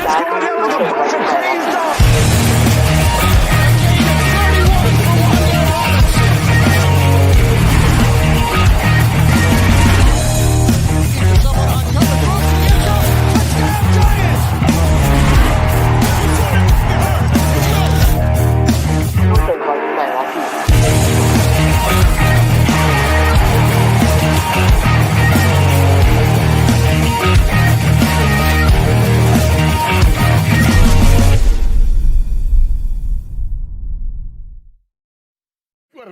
going in with a bunch of crazed dogs.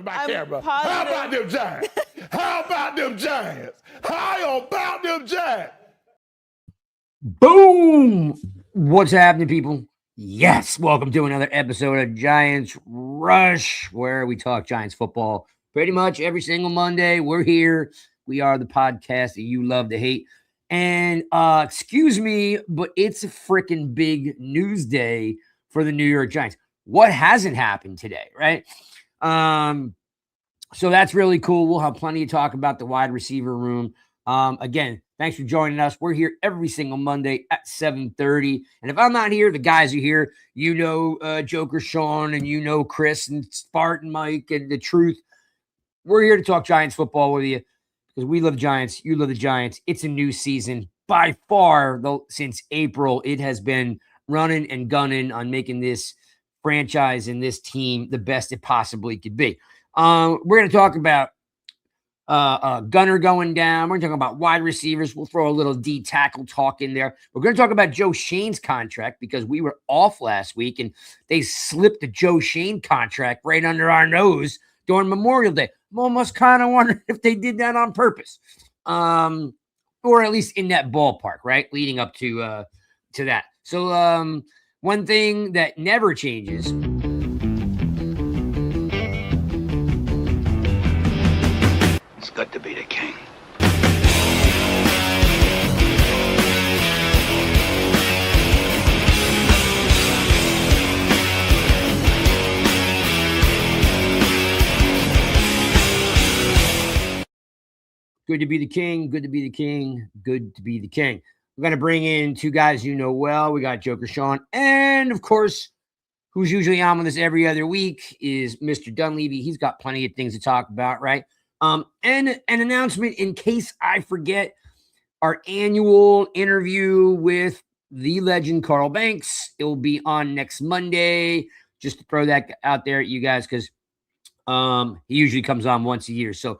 My camera. How about them Giants? How about them Giants? How about them Giants? Boom! What's happening, people? Yes, welcome to another episode of Giants Rush, where we talk Giants football pretty much every single Monday. We're here. We are the podcast that you love to hate. And excuse me, but it's a freaking big news day for the New York Giants. What hasn't happened today, right? So that's really cool. We'll have plenty to talk about the wide receiver room. Again, thanks for joining us. We're here every single Monday at 7:30. And if I'm not here, the guys are here. You know Joker Sean, and you know Chris and Spartan Mike and the Truth. We're here to talk Giants football with you because we love the Giants. You love the Giants. It's a new season. By far, though, since April, it has been running and gunning on making this franchise and this team the best it possibly could be. We're going to talk about Gunner going down. We're going to talk about wide receivers. We'll throw a little D tackle talk in there. We're going to talk about Joe Shane's contract because we were off last week and they slipped the Joe Shane contract right under our nose during Memorial Day. I'm almost kind of wondering if they did that on purpose, or at least in that ballpark, right? Leading up to that. So one thing that never changes. It's good to be the king. Good to be the king. Good to be the king. Good to be the king. We're going to bring in two guys you know well. We got Joker Sean, and of course, who's usually on with us every other week is Mr. Dunleavy. He's got plenty of things to talk about, right? And an announcement in case I forget, our annual interview with the legend Carl Banks. It will be on next Monday. Just to throw that out there at you guys because he usually comes on once a year. So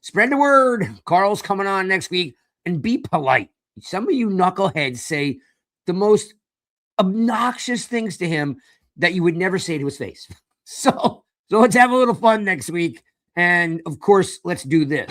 spread the word. Carl's coming on next week, and be polite. Some of you knuckleheads say the most obnoxious things to him that you would never say to his face. So let's have a little fun next week. And of course, let's do this.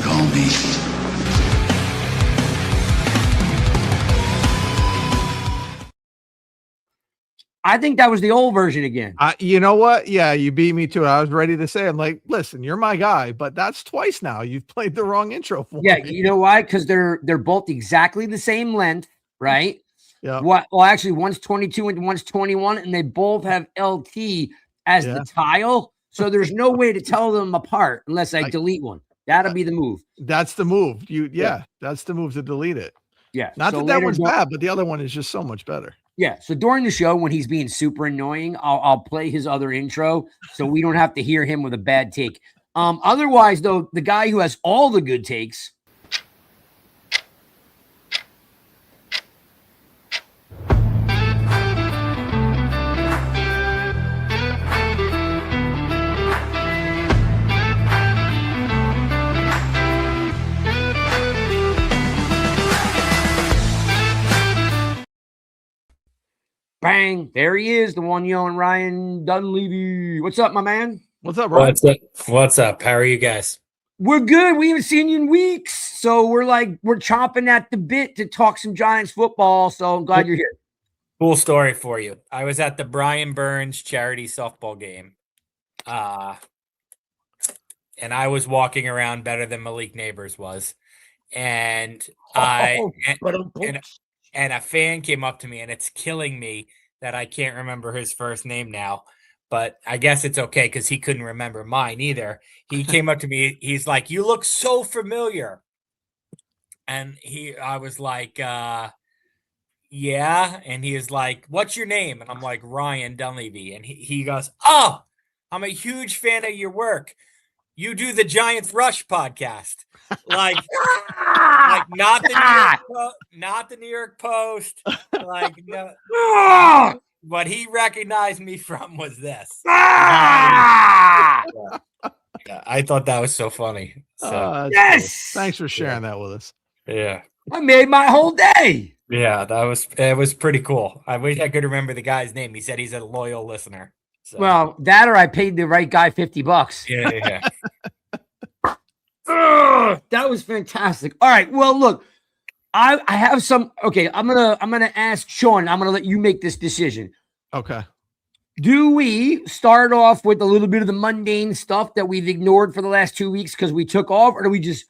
Call me. I think that was the old version again. You know what? Yeah, you beat me to it. I was ready to say, I'm like, listen, you're my guy, but that's twice now. You've played the wrong intro for Yeah, me. you know why? Because they're both exactly the same length, right? Yeah. Well, actually, one's 22 and one's 21, and they both have LT as the tile. So there's no way to tell them apart unless I delete one. That'll be the move. That's the move. That's the move to delete it. Yeah. Not so that one's bad, but the other one is just so much better. Yeah. So during the show, when he's being super annoying, I'll play his other intro so we don't have to hear him with a bad take. Otherwise, though, the guy who has all the good takes. Bang, there he is, the one yelling Ryan Dunleavy. What's up, my man? What's up, Ryan? What's up? How are you guys? We're good. We haven't seen you in weeks. So we're chomping at the bit to talk some Giants football. So I'm glad you're here. Cool story for you. I was at the Brian Burns charity softball game. And I was walking around better than Malik Neighbors was. And and a fan came up to me, and it's killing me that I can't remember his first name now, but I guess it's okay because he couldn't remember mine either. He came up to me. He's like, "You look so familiar," and I was like, "Yeah," and he is like, "What's your name?" And I'm like, "Ryan Dunleavy," and he goes, "Oh, I'm a huge fan of your work. You do the Giants Rush podcast." Like not the New York Post, like no. What he recognized me from was this. Yeah, I thought that was so funny. So Yes. Cool. Thanks for sharing that with us. yeah, I made my whole day. yeah, it was pretty cool. I wish I could remember the guy's name. He said he's a loyal listener. So. Well, that or I paid the right guy $50. Yeah. That was fantastic. All right. Well, look, I have some. Okay, I'm gonna ask Sean. I'm gonna let you make this decision. Okay. Do we start off with a little bit of the mundane stuff that we've ignored for the last 2 weeks because we took off, or do we just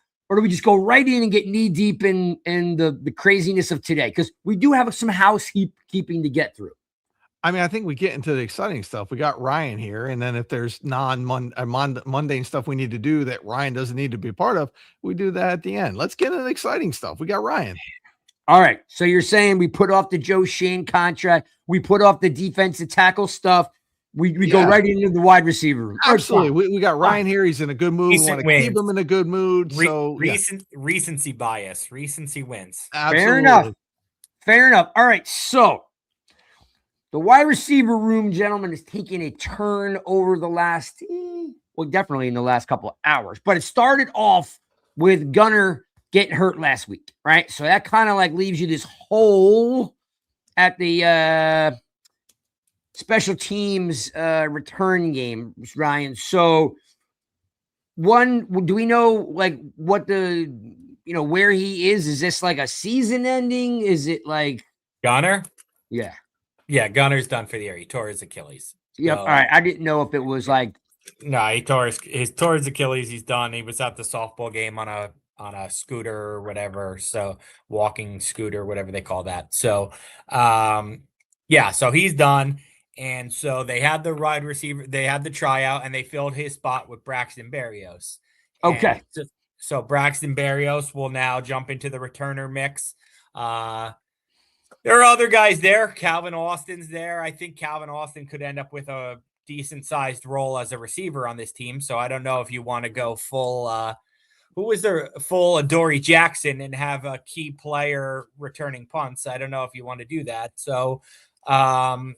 go right in and get knee deep in the craziness of today? Because we do have some housekeeping to get through. I mean, I think we get into the exciting stuff. We got Ryan here, and then if there's mundane stuff we need to do that Ryan doesn't need to be part of, we do that at the end. Let's get into the exciting stuff. We got Ryan. All right. So you're saying we put off the Joe Shane contract, we put off the defensive tackle stuff, we go right into the wide receiver room. Absolutely. We got Ryan here. He's in a good mood. We want to keep him in a good mood. So recency bias, recency wins. Absolutely. Fair enough. All right. So the wide receiver room, gentlemen, has taken a turn over the last, definitely in the last couple of hours. But it started off with Gunner getting hurt last week, right? So that kind of like leaves you this hole at the special teams return game, Ryan. So do we know like what where he is? Is this like a season ending? Is it like Gunner? Yeah. Yeah, Gunner's done for the year. He tore his Achilles. Yep. All right. I didn't know if it was like he tore his Achilles. He's done. He was at the softball game on a scooter or whatever. So walking scooter, whatever they call that. So so he's done. And so they had the wide receiver, they had the tryout, and they filled his spot with Braxton Berrios. Okay. So Braxton Berrios will now jump into the returner mix. There are other guys there. Calvin Austin's there. I think Calvin Austin could end up with a decent sized role as a receiver on this team. So I don't know if you want to go full, who was there full Adoree Jackson and have a key player returning punts. I don't know if you want to do that. So, I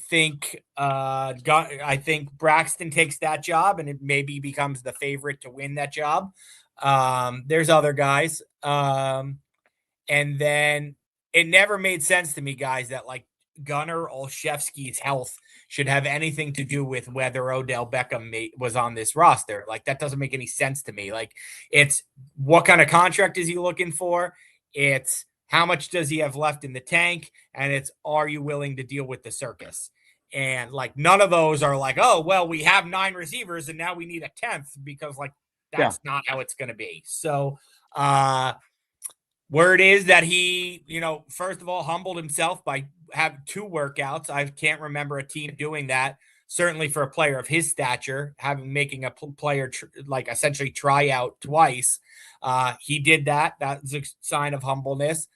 think Braxton takes that job and it maybe becomes the favorite to win that job. There's other guys. And then it never made sense to me, guys, that like Gunnar Olszewski's health should have anything to do with whether Odell Beckham was on this roster. Like, that doesn't make any sense to me. Like, it's what kind of contract is he looking for? It's how much does he have left in the tank? And it's, are you willing to deal with the circus? And like, none of those are like, oh, well, we have 9 receivers and now we need a 10th, because like, that's not how it's going to be. So, word is that he, first of all, humbled himself by having 2 workouts. I can't remember a team doing that. Certainly for a player of his stature, making a player essentially try out twice. He did that. That's a sign of humbleness.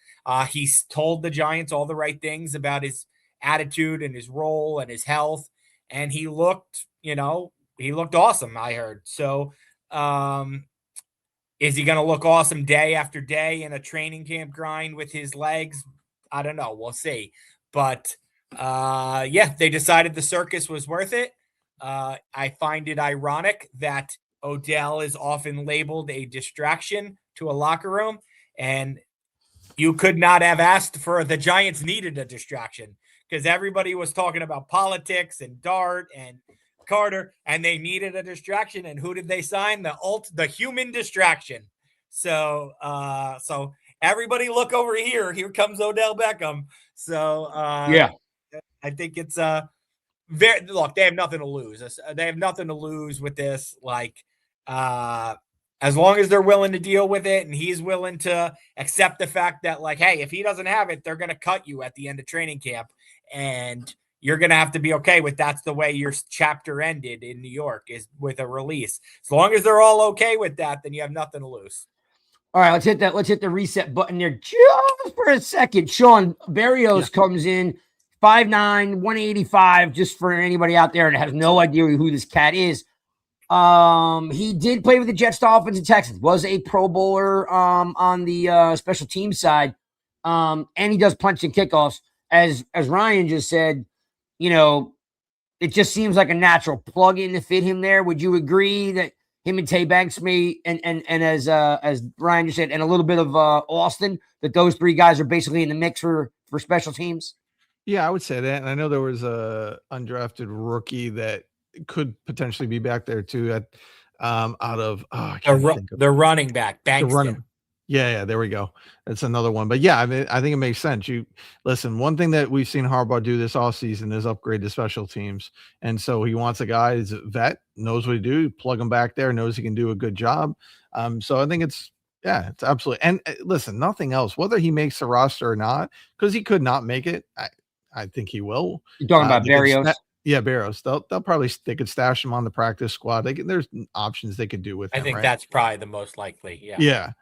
He's told the Giants all the right things about his attitude and his role and his health. And he looked awesome, I heard. So, is he going to look awesome day after day in a training camp grind with his legs? I don't know. We'll see. But, they decided the circus was worth it. I find it ironic that Odell is often labeled a distraction to a locker room, and you could not have asked for the Giants needed a distraction, because everybody was talking about politics and Dart and Carter, and they needed a distraction. And who did they sign? The human distraction. So everybody look over here. Here comes Odell Beckham. So I think it's they have nothing to lose. They have nothing to lose with this. Like, I as long as they're willing to deal with it and he's willing to accept the fact that, like, hey, if he doesn't have it, they're going to cut you at the end of training camp. And you're going to have to be okay with that's the way your chapter ended in New York, is with a release. As long as they're all okay with that, then you have nothing to lose. All right, let's hit that. Let's hit the reset button there just for a second. Sean Barrios comes in 5'9", 185, just for anybody out there that has no idea who this cat is. He did play with the Jets, Dolphins, and Texans. Was a Pro Bowler on the special team side. And he does punch and kickoffs. As Ryan just said, you know, it just seems like a natural plug-in to fit him there. Would you agree that him and Tay Banks may, and as Ryan just said, and a little bit of Austin, that those three guys are basically in the mix for special teams? Yeah, I would say that. And I know there was a undrafted rookie that could potentially be back there too out of the running back, Banks. Yeah, there we go. That's another one. But yeah, I mean, I think it makes sense. You listen, one thing that we've seen Harbaugh do this all season is upgrade the special teams. And so he wants a guy who's a vet, knows what to do, plug him back there, knows he can do a good job. So I think it's absolutely. And listen, nothing else, whether he makes the roster or not, because he could not make it. I think he will. You're talking about Barrios? Yeah, Barrios. They could stash him on the practice squad. There's options they could do with him. I think that's probably the most likely. Yeah. Yeah.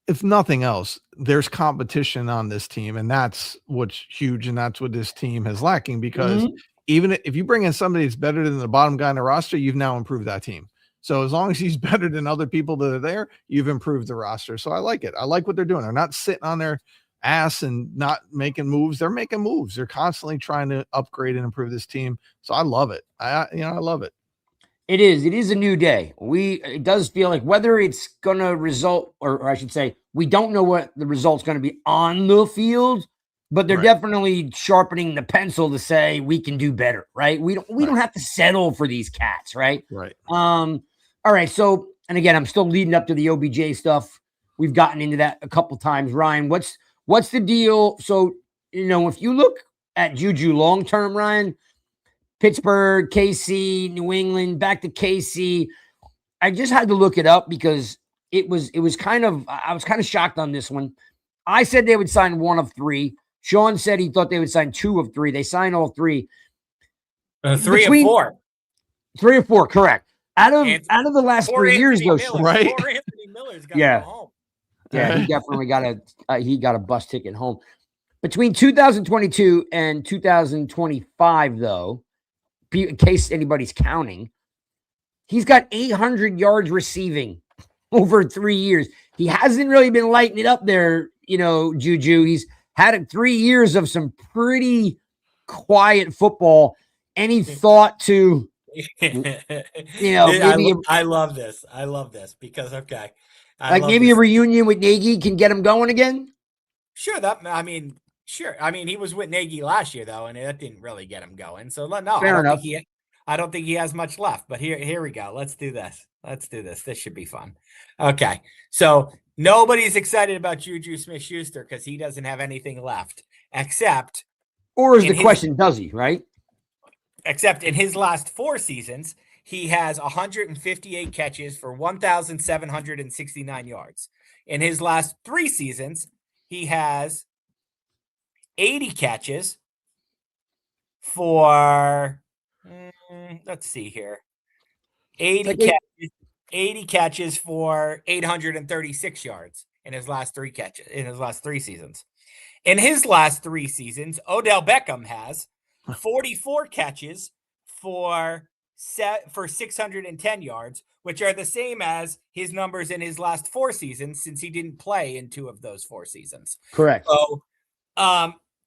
If nothing else, there's competition on this team, and that's what's huge, and that's what this team is lacking, because even if you bring in somebody that's better than the bottom guy on the roster, you've now improved that team. So as long as he's better than other people that are there, you've improved the roster. So I like it. I like what they're doing. They're not sitting on their ass and not making moves. They're making moves. They're constantly trying to upgrade and improve this team. So I love it. I love it. It is a new day. It does feel like, whether it's going to result, or I should say, we don't know what the result's going to be on the field, but they're definitely sharpening the pencil to say we can do better, right? We don't have to settle for these cats, right? Right. All right. So, and again, I'm still leading up to the OBJ stuff. We've gotten into that a couple times. Ryan, what's the deal? So, if you look at Juju long term, Ryan, Pittsburgh, KC, New England, back to KC. I just had to look it up because I was kind of shocked on this one. I said they would sign one of three. Sean said he thought they would sign two of three. They signed all three. Three or four. Three or four, correct. Out of the last 3 years, though, right? Poor Anthony Miller's got to go home. Yeah, he definitely got a bus ticket home. Between 2022 and 2025, though, in case anybody's counting, he's got 800 yards receiving over 3 years. He hasn't really been lighting it up there, Juju. He's had 3 years of some pretty quiet football. Any thought to, I love this. I love this because, maybe a reunion with Nagy can get him going again? Sure. Sure. He was with Nagy last year, though, and that didn't really get him going. So, no, fair enough. I don't think he has much left. But here we go. Let's do this. This should be fun. Okay. So, nobody's excited about Juju Smith-Schuster because he doesn't have anything left, except. Or is the question, does he, right? Except in his last 4 seasons, he has 158 catches for 1,769 yards. In his last 3 seasons, he has 80 catches for, let's see here, 80 catches for 836 yards in his last 3 seasons. In his last 3 seasons, Odell Beckham has 44 catches for 610 yards, which are the same as his numbers in his last 4 seasons, since he didn't play in 2 of those 4 seasons. Correct.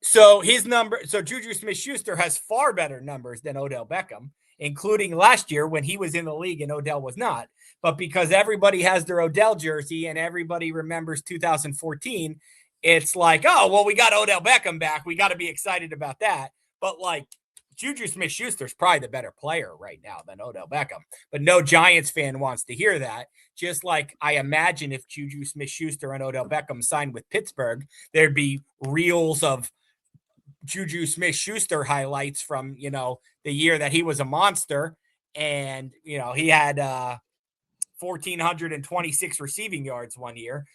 So Juju Smith-Schuster has far better numbers than Odell Beckham, including last year when he was in the league and Odell was not. But because everybody has their Odell jersey and everybody remembers 2014, it's like, oh, well, we got Odell Beckham back. We got to be excited about that. But Juju Smith-Schuster is probably the better player right now than Odell Beckham. But no Giants fan wants to hear that. Just like I imagine if Juju Smith-Schuster and Odell Beckham signed with Pittsburgh, there'd be reels of Juju Smith-Schuster highlights from, the year that he was a monster. And, he had 1,426 receiving yards one year.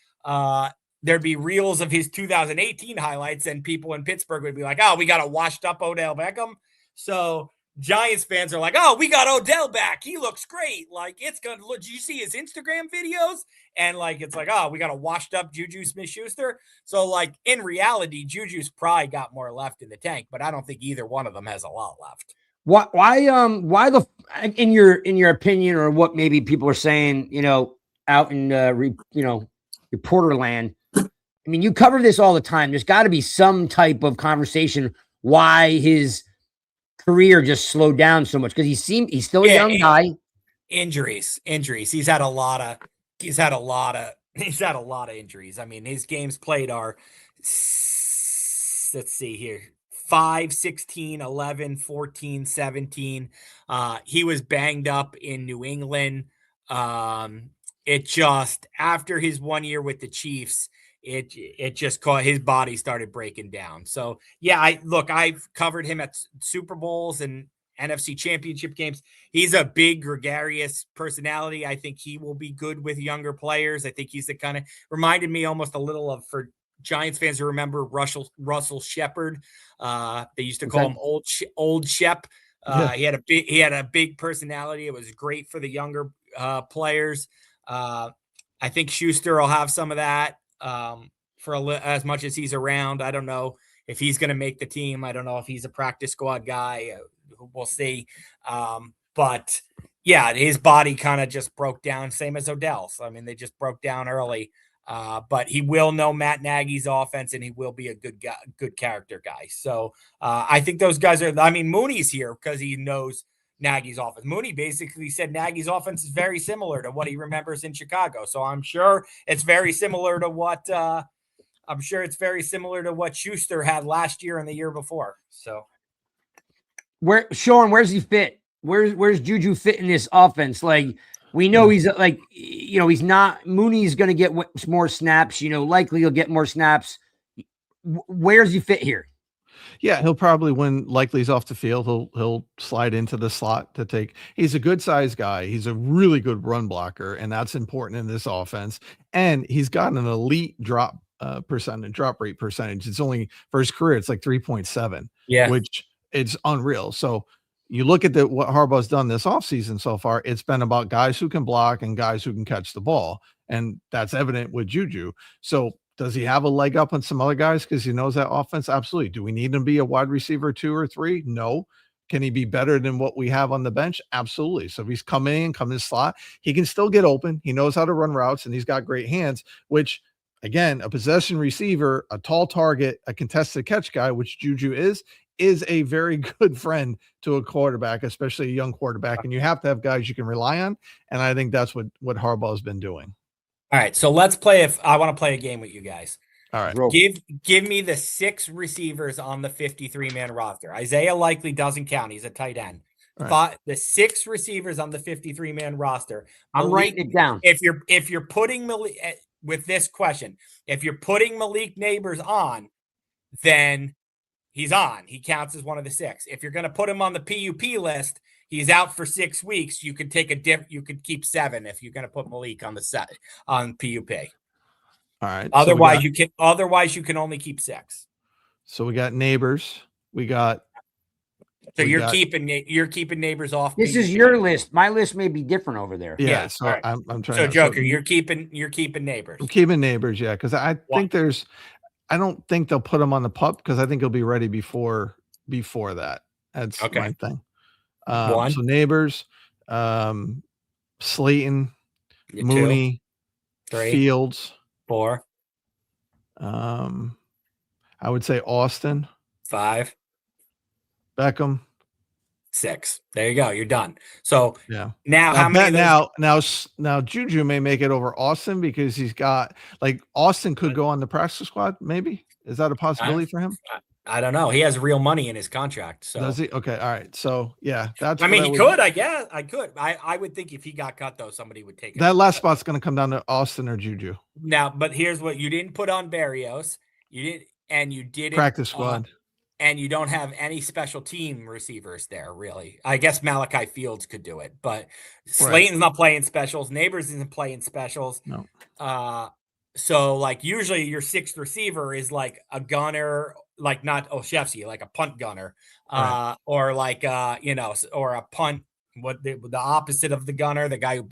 There'd be reels of his 2018 highlights, and people in Pittsburgh would be like, oh, we got a washed up Odell Beckham. So Giants fans are like, oh, we got Odell back. He looks great. Like, it's going to look, do you see his Instagram videos? And like, it's like, oh, we got a washed up Juju Smith-Schuster. So like in reality, Juju's probably got more left in the tank, but I don't think either one of them has a lot left. Why the, in your opinion, or what maybe people are saying, out in, reporter land, I mean, you cover this all the time. There's got to be some type of conversation why his career just slowed down so much, because he's still a young guy. Injuries. He's had a lot of injuries. I mean, his games played are, let's see here, 5, 16, 11, 14, 17. He was banged up in New England. It just, after his 1 year with the Chiefs, it just caught, his body started breaking down. So yeah, I've covered him at Super Bowls and NFC Championship games. He's a big, gregarious personality. I think he will be good with younger players. I think he's the kind of, reminded me almost a little of, for Giants fans who remember Russell Shepard. They used to call him Old Shep. He had a big personality. It was great for the younger players. I think Schuster will have some of that. As much as he's around. I don't know if he's going to make the team. I don't know if he's a practice squad guy. We'll see. But yeah, his body kind of just broke down, same as Odell's. I mean, they just broke down early. But he will know Matt Nagy's offense, and he will be a good guy, good character guy. So I think those guys are, I mean, Mooney's here because he knows Nagy's offense. Mooney basically said Nagy's offense is very similar to what he remembers in Chicago. So I'm sure it's very similar to what Schuster had last year and the year before. So where's he fit? Where's Juju fit in this offense? Like, we know he's like, he's not, Mooney's going to get more snaps, likely he'll get more snaps. Where's he fit here? Yeah, he'll probably, when Likely's off the field, he'll slide into the slot to take. He's a good size guy. He's a really good run blocker, and that's important in this offense. And he's got an elite drop rate percentage. It's only, for his career, it's like 3.7. Yeah, which it's unreal. So you look at what Harbaugh's done this offseason so far, it's been about guys who can block and guys who can catch the ball. And that's evident with Juju. So does he have a leg up on some other guys because he knows that offense? Absolutely. Do we need him to be a wide receiver 2 or 3? No. Can he be better than what we have on the bench? Absolutely. So if he's come in slot, he can still get open. He knows how to run routes, and he's got great hands, which, again, a possession receiver, a tall target, a contested catch guy, which Juju is a very good friend to a quarterback, especially a young quarterback. And you have to have guys you can rely on. And I think that's what Harbaugh has been doing. All right, so let's play. If I want to play a game with you guys, all right, give me the 6 receivers on the 53-man roster. Isaiah Likely doesn't count; he's a tight end. Right. The 6 receivers on the 53-man roster. I'm writing it down. If you're putting with this question, if you're putting Malik Neighbors on, then he's on. He counts as one of the 6. If you're going to put him on the PUP list, he's out for 6 weeks. You could take you could keep 7 if you're going to put Malik on the set on PUP. All right. Otherwise, you can only keep 6. So we got Neighbors. You're keeping Neighbors off. This PUP. Is your list. My list may be different over there. Yeah. So right. I'm trying. So Joker, you're keeping Neighbors. I'm keeping Neighbors. Yeah, because I don't think they'll put him on the pup because I think he'll be ready before that. That's my thing. So Neighbors, Slayton, Mooney, 3, Fields, 4. I would say Austin, 5, Beckham, 6. There you go. You're done. So yeah. Now how many? Now Juju may make it over Austin because he's got, like, Austin could go on the practice squad. Maybe, is that a possibility for him? I don't know. He has real money in his contract. So does he? Okay. All right. So yeah, that's. I mean, he could. I guess I could. I would think if he got cut though, somebody would take it. That last spot's going to come down to Austin or Juju. Now, but here's what you didn't put on Barrios. You didn't practice squad. and you don't have any special team receivers there, really. I guess Malachi Fields could do it, but Slayton's not playing specials. Neighbors isn't playing specials. No. So like usually your sixth receiver is like a gunner, like not Olszewski, like a punt gunner, or like or a punt. What the opposite of the gunner, the guy who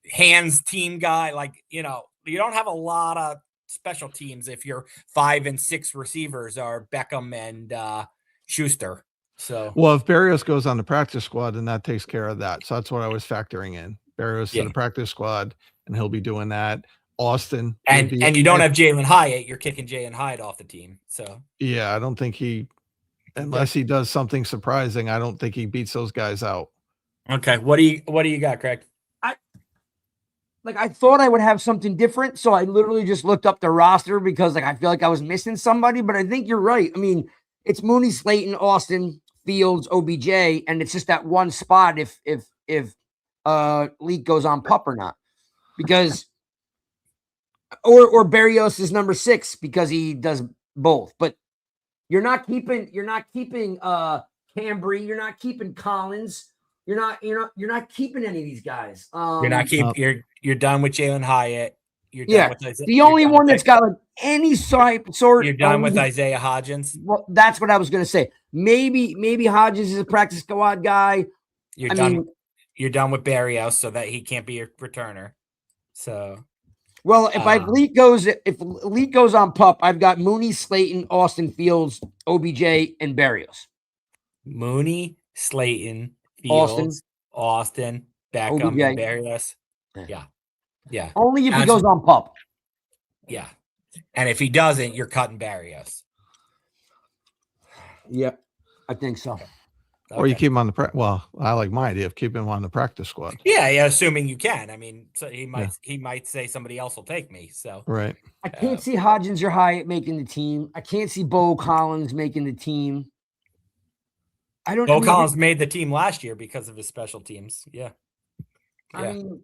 hands team guy. Like you don't have a lot of special teams if your 5 and 6 receivers are Beckham and Schuster. So well, if Berrios goes on the practice squad, then that takes care of that. So that's what I was factoring in. Berrios to the practice squad, and he'll be doing that. Austin and you don't have Jalen Hyatt, you're kicking Jalen Hyatt off the team. So yeah, I don't think unless he does something surprising, I don't think he beats those guys out. Okay, what do you got, Craig? I thought I would have something different, so I literally just looked up the roster because I feel like I was missing somebody, but I think you're right. I mean, it's Mooney, Slayton, Austin, Fields, OBJ, and it's just that one spot if Leak goes on PUP or not. Because or Berrios is number 6 because he does both. But you're not keeping Cambry, you're not keeping Collins. You're not keeping any of these guys. You're done with Jalen Hyatt. You're done Yeah, with the only one that's got like any sort. You're done with Isaiah Hodgins. Well, that's what I was going to say. Maybe Hodgins is a practice squad guy. You're done with Berrios, so that he can't be a returner. So, well, if Leak goes on PUP, I've got Mooney, Slayton, Austin, Fields, OBJ, and Berrios. Mooney, Slayton, Fields, Austin, Beckham, OBJ. and Berrios. Yeah. Only if he goes on PUP. Yeah. And if he doesn't, you're cutting Berrios. Yep, I think so. Okay. Or you keep him on well, I like my idea of keeping him on the practice squad. Yeah, assuming you can. I mean, so he might say somebody else will take me. So right. I can't see Hodgins or Hyatt making the team. I can't see Bo Collins making the team. Bo Collins made the team last year because of his special teams. Yeah. I mean,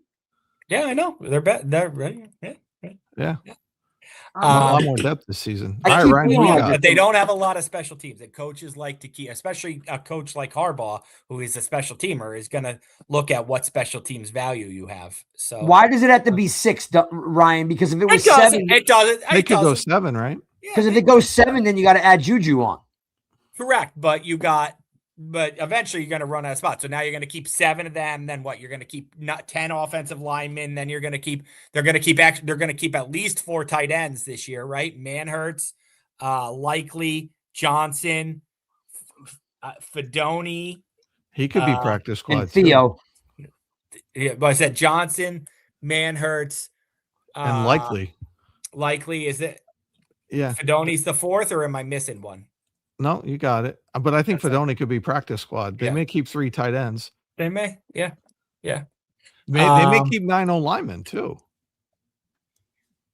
yeah, I know. They're ready. Yeah. A lot more depth this season. All right, Ryan, but they don't have a lot of special teams. And coaches like to keep, especially a coach like Harbaugh, who is a special teamer, is going to look at what special teams value you have. So why does it have to be 6, Ryan? Because if it was 7, it doesn't. They could go 7, right? Because if it goes 7, then you got to add Juju on. Correct, but eventually you're going to run out of spots. So now you're going to keep 7 of them. Then what? You're going to keep 10 offensive linemen. Then they're going to keep at least 4 tight ends this year, right? Manhurts, Likely, Johnson, Fedoni. He could be practice squad. And Theo. Too. Yeah, but I said Johnson, Manhurts, and Likely. Likely, is it? Yeah. Fedoni's the 4th, or am I missing one? No, you got it. But I think Fedoni could be practice squad. They may keep 3 tight ends. They may. Yeah. They may keep 9 linemen too.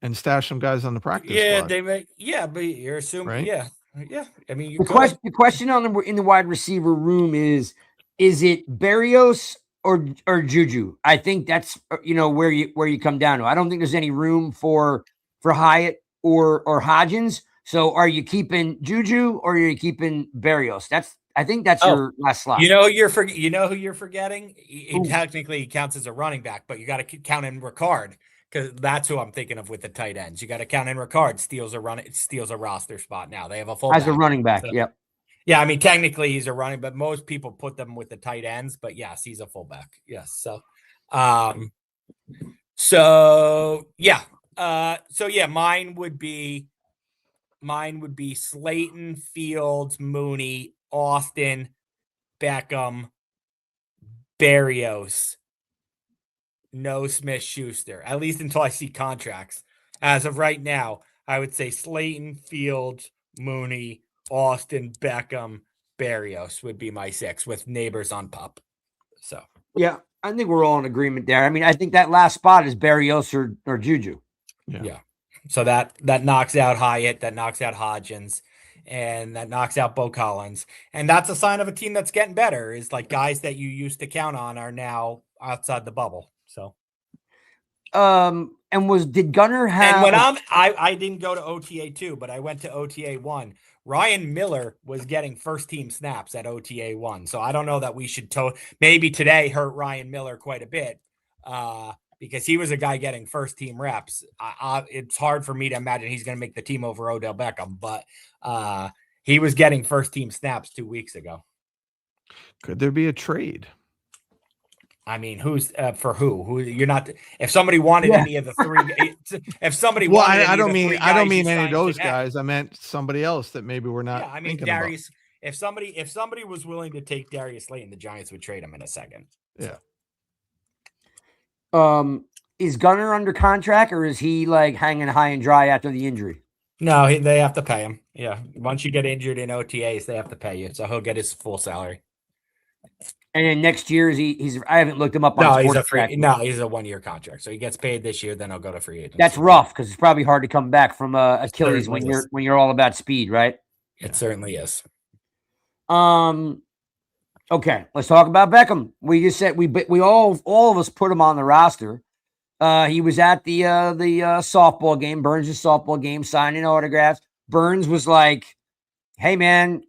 And stash some guys on the practice squad. They may. Yeah, but you're assuming. Right? Yeah. I mean, the question in the wide receiver room is it Berrios or Juju? I think that's where you come down to. I don't think there's any room for Hyatt or Hodgins. So are you keeping Juju or are you keeping Berrios? I think that's your last slot. You know who you're forgetting? He technically counts as a running back, but you got to count in Ricard, because that's who I'm thinking of with the tight ends. You got to count in Ricard. Steals a roster spot now. They have a full as a running back. So, yep. Yeah, I mean technically he's a running, but most people put them with the tight ends. But yes, he's a fullback. Yes. So, mine would be Slayton, Fields, Mooney, Austin, Beckham, Berrios, no Smith-Schuster, at least until I see contracts. As of right now, I would say Slayton, Fields, Mooney, Austin, Beckham, Berrios would be my 6 with Neighbors on PUP. So yeah, I think we're all in agreement there. I mean, I think that last spot is Berrios or Juju. Yeah. So that knocks out Hyatt, that knocks out Hodgins, and that knocks out Bo Collins. And that's a sign of a team that's getting better, is like guys that you used to count on are now outside the bubble. So And did Gunner have? And when I didn't go to OTA 2, but I went to OTA 1. Ryan Miller was getting first team snaps at OTA 1. So I don't know that we should maybe today hurt Ryan Miller quite a bit. Because he was a guy getting first team reps. It's hard for me to imagine he's going to make the team over Odell Beckham, but he was getting first team snaps 2 weeks ago. Could there be a trade? I mean, who's for who? Who you're not? If somebody wanted any of the three, if somebody wanted, I don't mean any of those today. guys. I meant somebody else that maybe we're not. Yeah, I mean Darius. If somebody was willing to take Darius Slayton, the Giants would trade him in a second. Yeah. Is Gunner under contract, or is he like hanging high and dry after the injury? No, they have to pay him. Yeah, once you get injured in OTAs, they have to pay you, so he'll get his full salary. And then next year, he's I haven't looked him up on. No, he's a he's a 1-year contract, so he gets paid this year. Then he'll go to free agency. That's rough because it's probably hard to come back from Achilles when you're all about speed, right? It certainly is. Okay, let's talk about Beckham. We just said we all of us put him on the roster. He was at the softball game, Burns' softball game, signing autographs. Burns was like, "Hey man,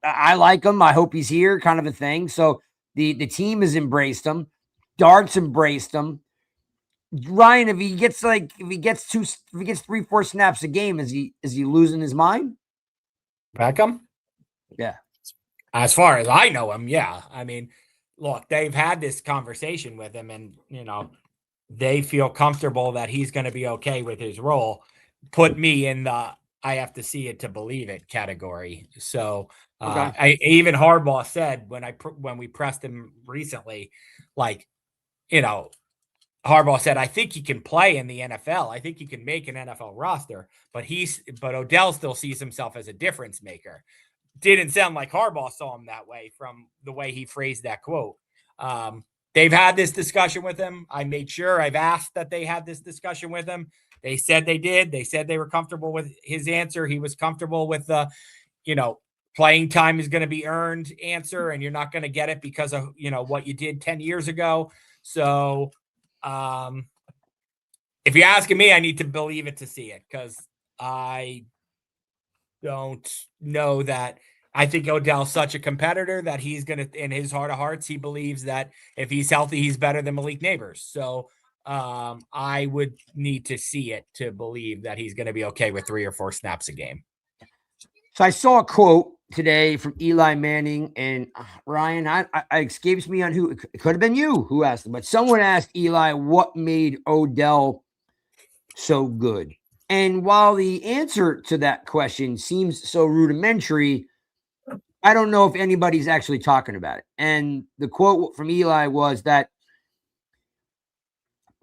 I like him. I hope he's here," kind of a thing. So the team has embraced him. Dart's embraced him. Ryan, if he gets 3-4 snaps a game, is he losing his mind? Beckham? Yeah. As far as I know him, yeah. I mean, look, they've had this conversation with him, and they feel comfortable that he's going to be okay with his role. Put me in the I have to see it to believe it category. So even Harbaugh said when we pressed him recently, Harbaugh said, I think he can play in the NFL. I think he can make an NFL roster, but Odell still sees himself as a difference maker. Didn't sound like Harbaugh saw him that way from the way he phrased that quote. They've had this discussion with him. I made sure I've asked that they had this discussion with him. They said they did. They said they were comfortable with his answer. He was comfortable with the, playing time is going to be earned answer, and you're not going to get it because of, what you did 10 years ago. So if you're asking me, I need to believe it to see it, because I don't know that. I think Odell's such a competitor that he's going to, in his heart of hearts, he believes that if he's healthy, he's better than Malik Neighbors. So I would need to see it to believe that he's going to be okay with 3 or 4 snaps a game. So I saw a quote today from Eli Manning, and Ryan, I escapes me on who. It could have been you who asked him, but someone asked Eli what made Odell so good. And while the answer to that question seems so rudimentary, I don't know if anybody's actually talking about it. And the quote from Eli was that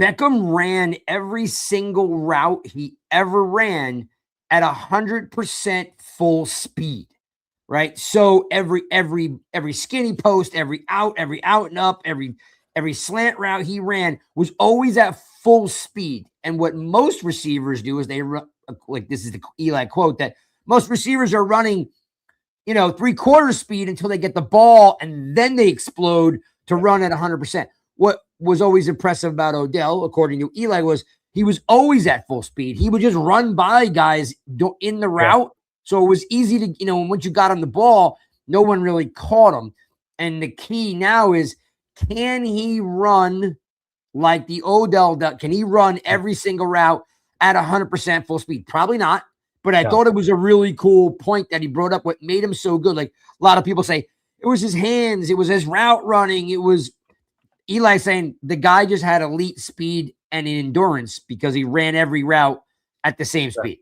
Beckham ran every single route he ever ran at 100% full speed, right? So every skinny post, every out and up, every slant route he ran was always at full speed. And what most receivers do is they run, like this is the Eli quote, that most receivers are running 3/4 speed until they get the ball, and then they explode to run at 100%. What was always impressive about Odell, according to Eli, was he was always at full speed. He would just run by guys in the route. So it was easy to, once you got him the ball, no one really caught him. And the key now is, can he run like the Odell does? Can he run every single route at 100% full speed? Probably not. But I thought it was a really cool point that he brought up, what made him so good. Like a lot of people say, it was his hands, it was his route running, it was Eli saying the guy just had elite speed and endurance because he ran every route at the same speed.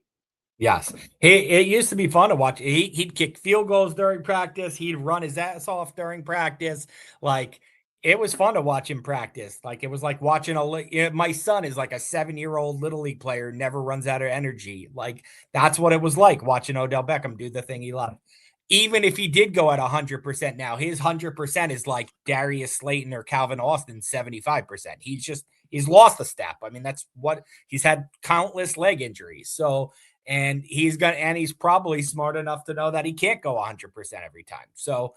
Yes. It used to be fun to watch. He'd kick field goals during practice. He'd run his ass off during practice. Like, it was fun to watch him practice. Like, it was like watching my son is like a 7-year-old little league player, never runs out of energy. Like, that's what it was like watching Odell Beckham do the thing he loved. Even if he did go at 100% now, his 100% is like Darius Slayton or Calvin Austin's 75%. He's lost a step. I mean, that's what he's had, countless leg injuries. So, and he's probably smart enough to know that he can't go 100% every time. So,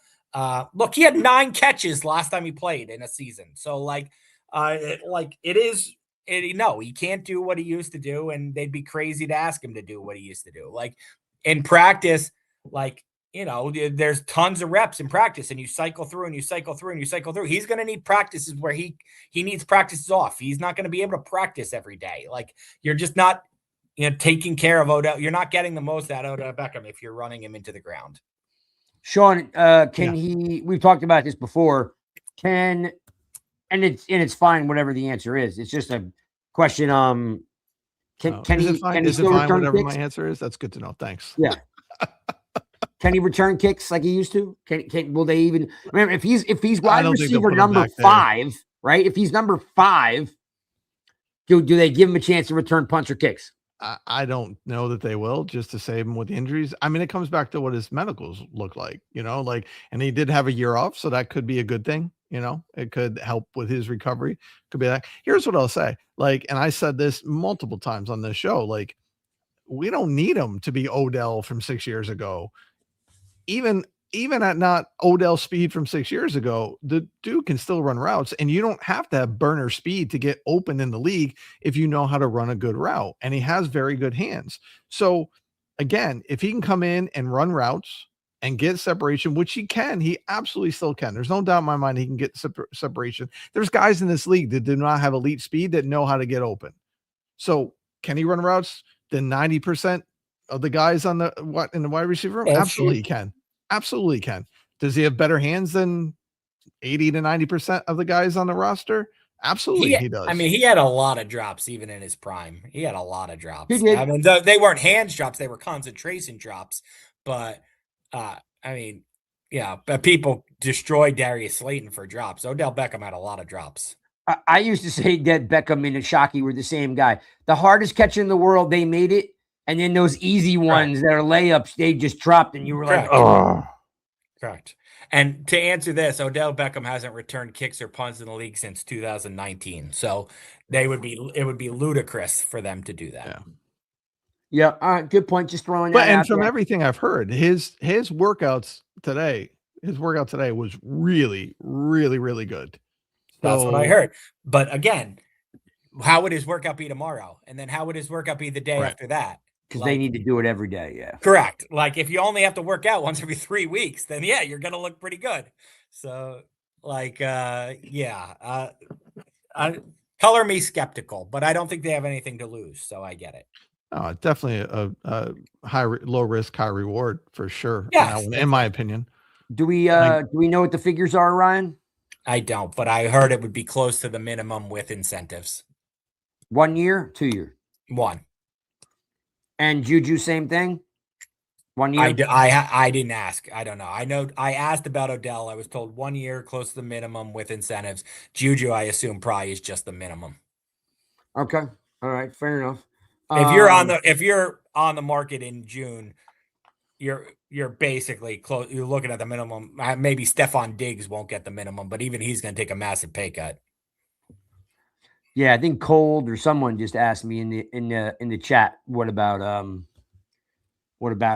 look, he had 9 catches last time he played in a season. So it is no, he can't do what he used to do, and they'd be crazy to ask him to do what he used to do. Like in practice, like, there's tons of reps in practice, and you cycle through and you cycle through and you cycle through. He's going to need practices where he needs practices off. He's not going to be able to practice every day. Like, you're just not, taking care of Odell. You're not getting the most out of Odell Beckham if you're running him into the ground. Sean, we've talked about this before. And it's fine, whatever the answer is. It's just a question. Can he still return whatever kicks? My answer is? That's good to know. Thanks. Yeah. Can he return kicks like he used to? Will they even remember if he's wide receiver number 5, right? If he's number 5, do they give him a chance to return punts or kicks? I don't know that they will, just to save him with injuries. I mean, it comes back to what his medicals look like, and he did have a year off, so that could be a good thing. It could help with his recovery. Could be that. Here's what I'll say. And I said this multiple times on this show, we don't need him to be Odell from 6 years ago. Even at not Odell speed from 6 years ago, the dude can still run routes, and you don't have to have burner speed to get open in the league if you know how to run a good route, and he has very good hands. So again, if he can come in and run routes and get separation, which he can, he absolutely still can. There's no doubt in my mind he can get separation. There's guys in this league that do not have elite speed that know how to get open. So can he run routes? Then 90% of the guys in the wide receiver room? Absolutely can. Absolutely can. Does he have better hands than 80 to 90% of the guys on the roster? Absolutely, he does. I mean, he had a lot of drops even in his prime. He had a lot of drops. He did. I mean, they weren't hands drops; they were concentration drops. But but people destroyed Darius Slayton for drops. Odell Beckham had a lot of drops. I used to say that Beckham and Shockey were the same guy. The hardest catch in the world, they made it. And then those easy ones that are layups, they just dropped, and you were like, "Oh." Correct. And to answer this, Odell Beckham hasn't returned kicks or punts in the league since 2019. So it would be ludicrous for them to do that. Yeah. Good point. Just throwing that out. And from there. everything I've heard, his workouts today, was really, really, really good. That's what I heard. But again, how would his workout be tomorrow? And then how would his workout be the day after that? Because they need to do it every day. Yeah. Correct. Like if you only have to work out once every 3 weeks, then you're going to look pretty good. So color me skeptical, but I don't think they have anything to lose. So I get it. Oh, definitely a low risk, high reward for sure. Yeah. In my opinion. Do we know what the figures are, Ryan? I don't, but I heard it would be close to the minimum with incentives. 1 year, 2 year? 1. And Juju, same thing? 1 year? I didn't ask. I don't know. I know I asked about Odell. I was told 1 year, close to the minimum with incentives. Juju, I assume probably is just the minimum. Okay. All right. Fair enough. If you're on the market in June, you're basically close. You're looking at the minimum. Maybe Stephon Diggs won't get the minimum, but even he's going to take a massive pay cut. Yeah, I think Cold or someone just asked me in the chat what about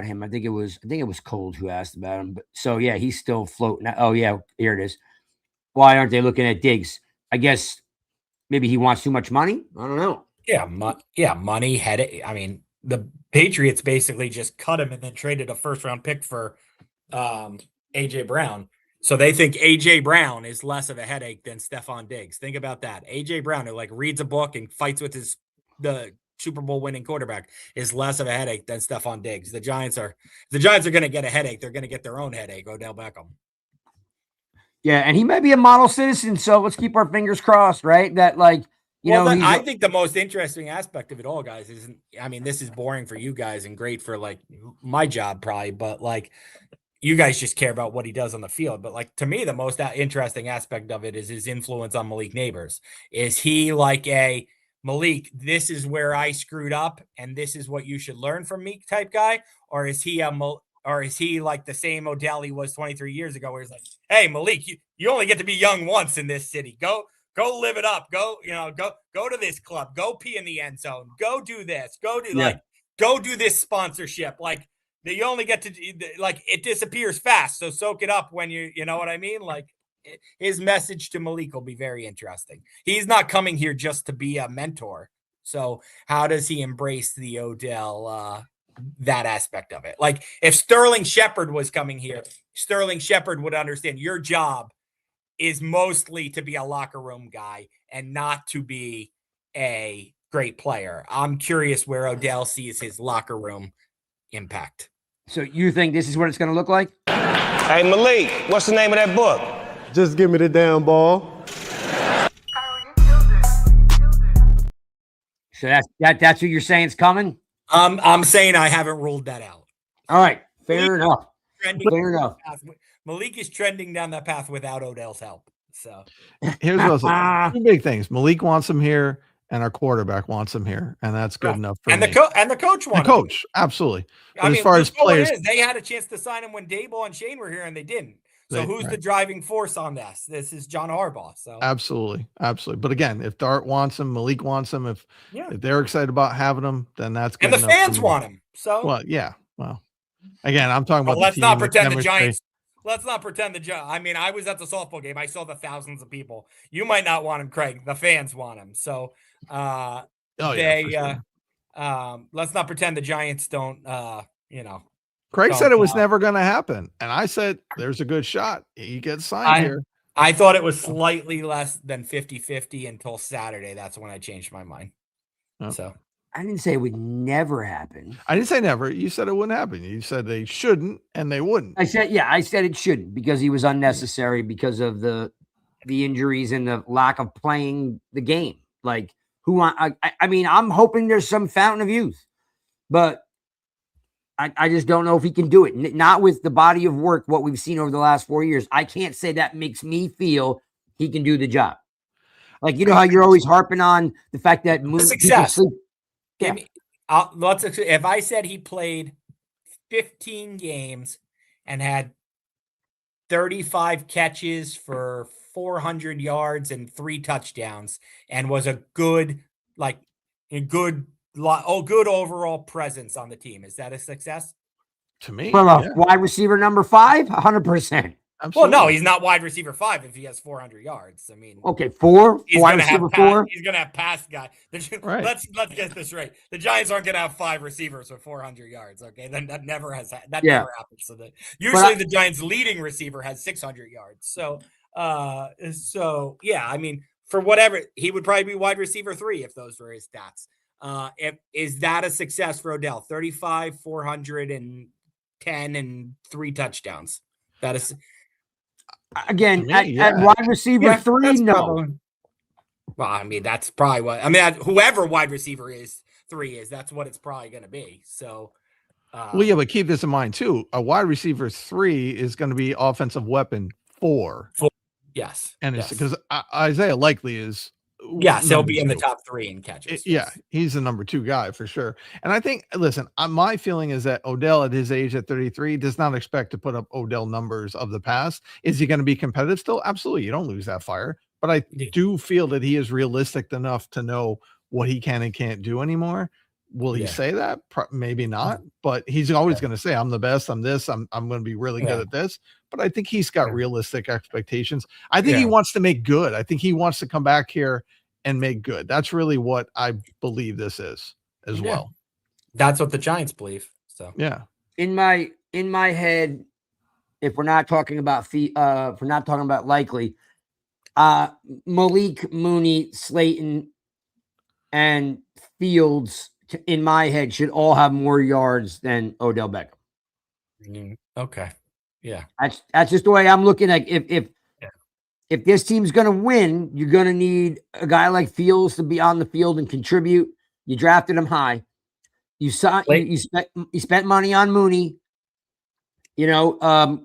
him. I think it was Cold who asked about him. But so yeah, he's still floating. Oh yeah, here it is. Why aren't they looking at Diggs? I guess maybe he wants too much money. I don't know. Yeah, money, headache. I mean, the Patriots basically just cut him and then traded a first-round pick for AJ Brown. So they think AJ Brown is less of a headache than Stephon Diggs. Think about that. AJ Brown, who reads a book and fights with the Super Bowl winning quarterback, is less of a headache than Stephon Diggs. The Giants are going to get a headache. They're going to get their own headache, Odell Beckham. Yeah, and he might be a model citizen, so let's keep our fingers crossed, right? That I think the most interesting aspect of it all, guys, this is boring for you guys and great for my job probably, but you guys just care about what he does on the field. But to me, the most interesting aspect of it is his influence on Malik Neighbors. Is he like a Malik, this is where I screwed up and this is what you should learn from me type guy? Or is he like the same Odell he was 23 years ago where he's like, hey, Malik, you only get to be young once in this city. Go live it up. Go to this club. Go pee in the end zone. Go do this. Go do this sponsorship. You only get to it disappears fast. So soak it up when you know what I mean? his message to Malik will be very interesting. He's not coming here just to be a mentor. So how does he embrace the Odell, that aspect of it? Like if Sterling Shepard was coming here, Sterling Shepard would understand your job is mostly to be a locker room guy and not to be a great player. I'm curious where Odell sees his locker room impact. So you think this is what it's going to look like? Hey, Malik, what's the name of that book? Just give me the damn ball. So that's what you're saying is coming? I'm saying I haven't ruled that out. All right. Fair enough. Fair enough. Malik is trending down that path without Odell's help. So Here's what's two big things. Malik wants him here, and our quarterback wants him here, and that's good enough for and me. the coach wants the coach, absolutely. But I mean, as far as players, they had a chance to sign him when Dable and Shane were here, and they didn't. So who's the driving force on this? This is John Harbaugh. So absolutely. But again, if Dart wants him, Malik wants him. If they're excited about having him, then that's good. And the fans want him. So well, yeah. Well, again, I'm talking about. Let's not pretend the Giants. Let's not pretend the Giants. I mean, I was at the softball game. I saw the thousands of people. You might not want him, Craig. The fans want him. So, let's not pretend the Giants don't. Craig said it was never going to happen, and I said there's a good shot he gets signed here. I thought it was slightly less than 50-50 until Saturday. That's when I changed my mind. Oh. So I didn't say it would never happen. I didn't say never. You said it wouldn't happen. You said they shouldn't, and they wouldn't. I said it shouldn't because he was unnecessary because of the injuries and the lack of playing the game. Like I mean, I'm hoping there's some fountain of youth, but I just don't know if he can do it. Not with the body of work, what we've seen over the last 4 years. I can't say that makes me feel he can do the job. Like, you know how you're always harping on the fact that success. Yeah. If I said he played 15 games and had 35 catches for 400 yards and 3 touchdowns and was a good overall presence on the team, is that a success? To me, wide receiver number 5, 100%. Absolutely. Well, no, he's not wide receiver 5 if he has 400 yards. I mean, okay, 4 wide receiver 4. He's going to have pass guy. Right. Let's get this right. The Giants aren't going to have 5 receivers with 400 yards. Okay, then that never has never happens. So that usually the Giants' leading receiver has 600 yards. So yeah, I mean, for whatever, he would probably be wide receiver 3 if those were his stats. Is that a success for Odell? 35, 410, and 3 touchdowns. That is. Again, at wide receiver 3, no. Probably, well, I mean, that's probably what. I mean, whoever wide receiver 3 is, that's what it's probably going to be. So, but keep this in mind too. A wide receiver 3 is going to be offensive weapon 4. Yes, and it's because Isaiah likely is. Yes, he'll be in the top 3 in catches. Yeah, he's the number 2 guy for sure. And I think, listen, my feeling is that Odell at his age at 33 does not expect to put up Odell numbers of the past. Is he going to be competitive still? Absolutely. You don't lose that fire. But I do feel that he is realistic enough to know what he can and can't do anymore. Will he say that? Maybe not. But he's always going to say, I'm the best. I'm this. I'm going to be really good at this. But I think he's got realistic expectations. I think he wants to make good. I think he wants to come back here and make good. That's really what I believe this is as well. That's what the Giants believe. So yeah. In my head, if we're not talking about if we're not talking about likely, Malik, Mooney, Slayton, and Fields in my head should all have more yards than Odell Beckham. Okay. Yeah. That's just the way I'm looking at if this team's going to win, you're going to need a guy like Fields to be on the field and contribute. You drafted him high. You spent money on Mooney. You know,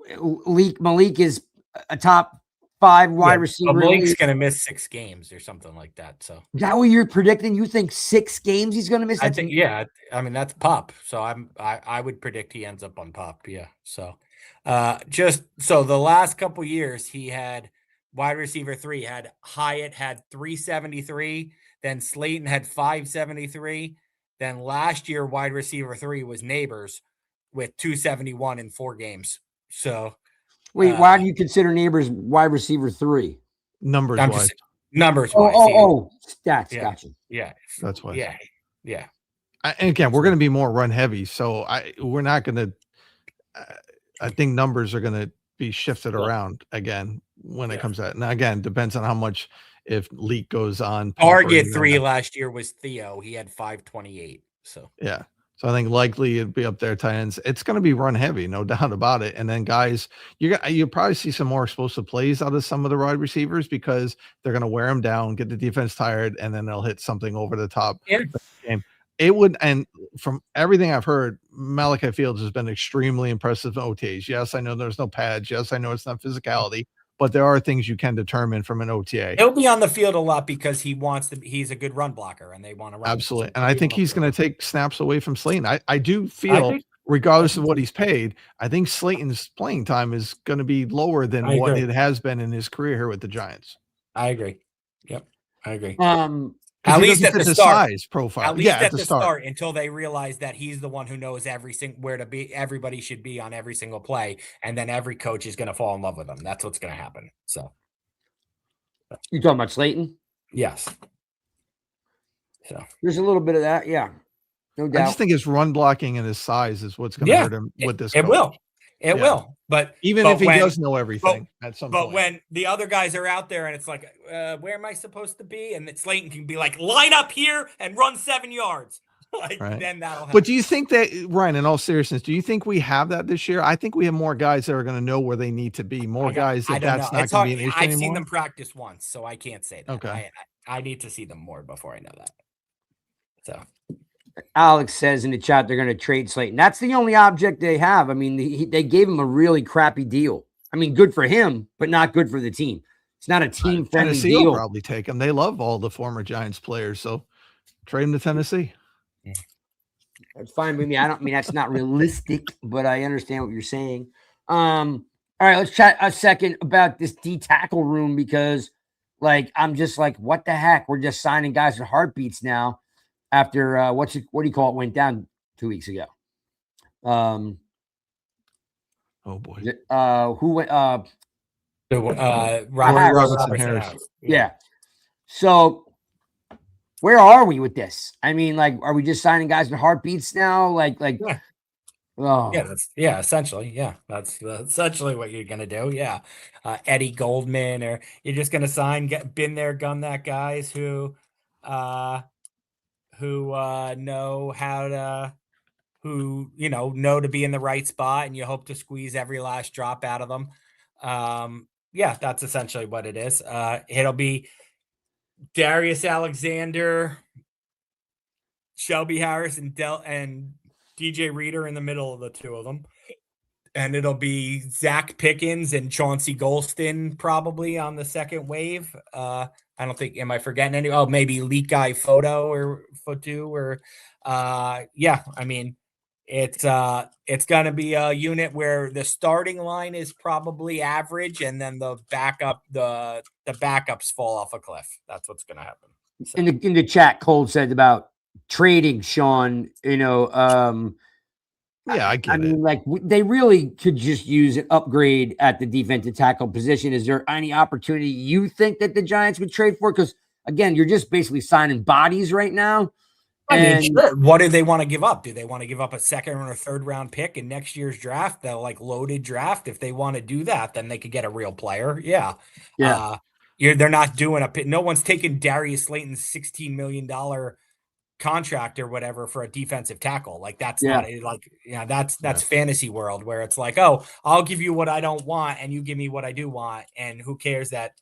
Malik is a top 5 wide receiver. Malik's going to miss 6 games or something like that. So is that what you're predicting? You think 6 games he's going to miss? I think, yeah. I mean, that's PUP. So I would predict he ends up on PUP. Yeah. So the last couple years he had wide receiver 3 had Hyatt had 373, then Slayton had 573. Then last year, wide receiver 3 was Neighbors with 271 in 4 games. So Wait, why do you consider Neighbors wide receiver 3? Numbers I'm wise. just numbers Oh, wise. stats. Yeah. Gotcha. Yeah. That's why. Yeah. And again, we're going to be more run heavy, so we're not going to. I think numbers are going to be shifted around again when it comes to that. Now, again, depends on how much if Leak goes on. Target 3 last year was Theo. He had 528. So yeah. So I think likely it'd be up there, tight ends. It's going to be run heavy, no doubt about it. And then guys, you'll probably see some more explosive plays out of some of the wide receivers because they're going to wear them down, get the defense tired, and then they'll hit something over the top. Yeah. It would, and from everything I've heard, Malachi Fields has been extremely impressive in OTAs. Yes, I know there's no pads. Yes, I know it's not physicality, but there are things you can determine from an OTA. He'll be on the field a lot because he's a good run blocker and they want to run. Absolutely. And I think he's going to take snaps away from Slayton. I do feel, regardless of what he's paid, I think Slayton's playing time is going to be lower than what it has been in his career here with the Giants. I agree. Yep. I agree. At least at the start, size profile. At least at the start, until they realize that he's the one who knows where to be. Everybody should be on every single play, and then every coach is going to fall in love with him. That's what's going to happen. So, you talking about Slayton? Yes. So there's a little bit of that, yeah, no doubt. I just think his run blocking and his size is what's going to hurt him with this. It will. It will. But even if he does know everything at some point. But when the other guys are out there and it's like, where am I supposed to be? And Slayton can be like, line up here and run 7 yards. Then that'll happen. But do you think that, Ryan, in all seriousness, do you think we have that this year? I think we have more guys that are going to know where they need to be. More guys that's not going to be an issue anymore. I've seen them practice once, so I can't say that. Okay. I need to see them more before I know that. So Alex says in the chat they're going to trade Slayton. That's the only object they have. I mean, they gave him a really crappy deal. I mean, good for him, but not good for the team. It's not a team-friendly Tennessee deal. will probably take him. They love all the former Giants players, so trade him to Tennessee. That's fine with me. I don't mean that's not realistic, but I understand what you're saying. All right, let's chat a second about this D tackle room because, I'm just like, what the heck? We're just signing guys with heartbeats now. After what do you call it? Went down 2 weeks ago. Oh boy. Who went? Robinson Harris. Yeah. So where are we with this? I mean, are we just signing guys with heartbeats now? Yeah. Oh. Yeah, essentially. Yeah, that's essentially what you're gonna do. Yeah, Eddie Goldman, or you're just gonna sign been there, done that guys who know how to, know to be in the right spot, and you hope to squeeze every last drop out of them. Yeah, that's essentially what it is. It'll be Darius Alexander, Shelby Harris, and DJ Reader in the middle of the two of them. And it'll be Zach Pickens and Chauncey Golston probably on the second wave. I don't think, am I forgetting any? Oh, maybe Leak Guy Photo or Fotu or yeah, I mean, it's going to be a unit where the starting line is probably average, and then the backups fall off a cliff. That's what's going to happen. So. In the chat, Cole said about trading Sean, yeah, I get it. They really could just use an upgrade at the defensive tackle position. Is there any opportunity you think that the Giants would trade for? Because again, you're just basically signing bodies right now. I mean, sure. What do they want to give up? Do they want to give up a second or a third round pick in next year's draft? The loaded draft. If they want to do that, then they could get a real player. Yeah. Yeah. They're not doing no one's taking Darius Slayton's $16 million contract or whatever for a defensive tackle. That's that's fantasy world where it's like, oh, I'll give you what I don't want and you give me what I do want, and who cares that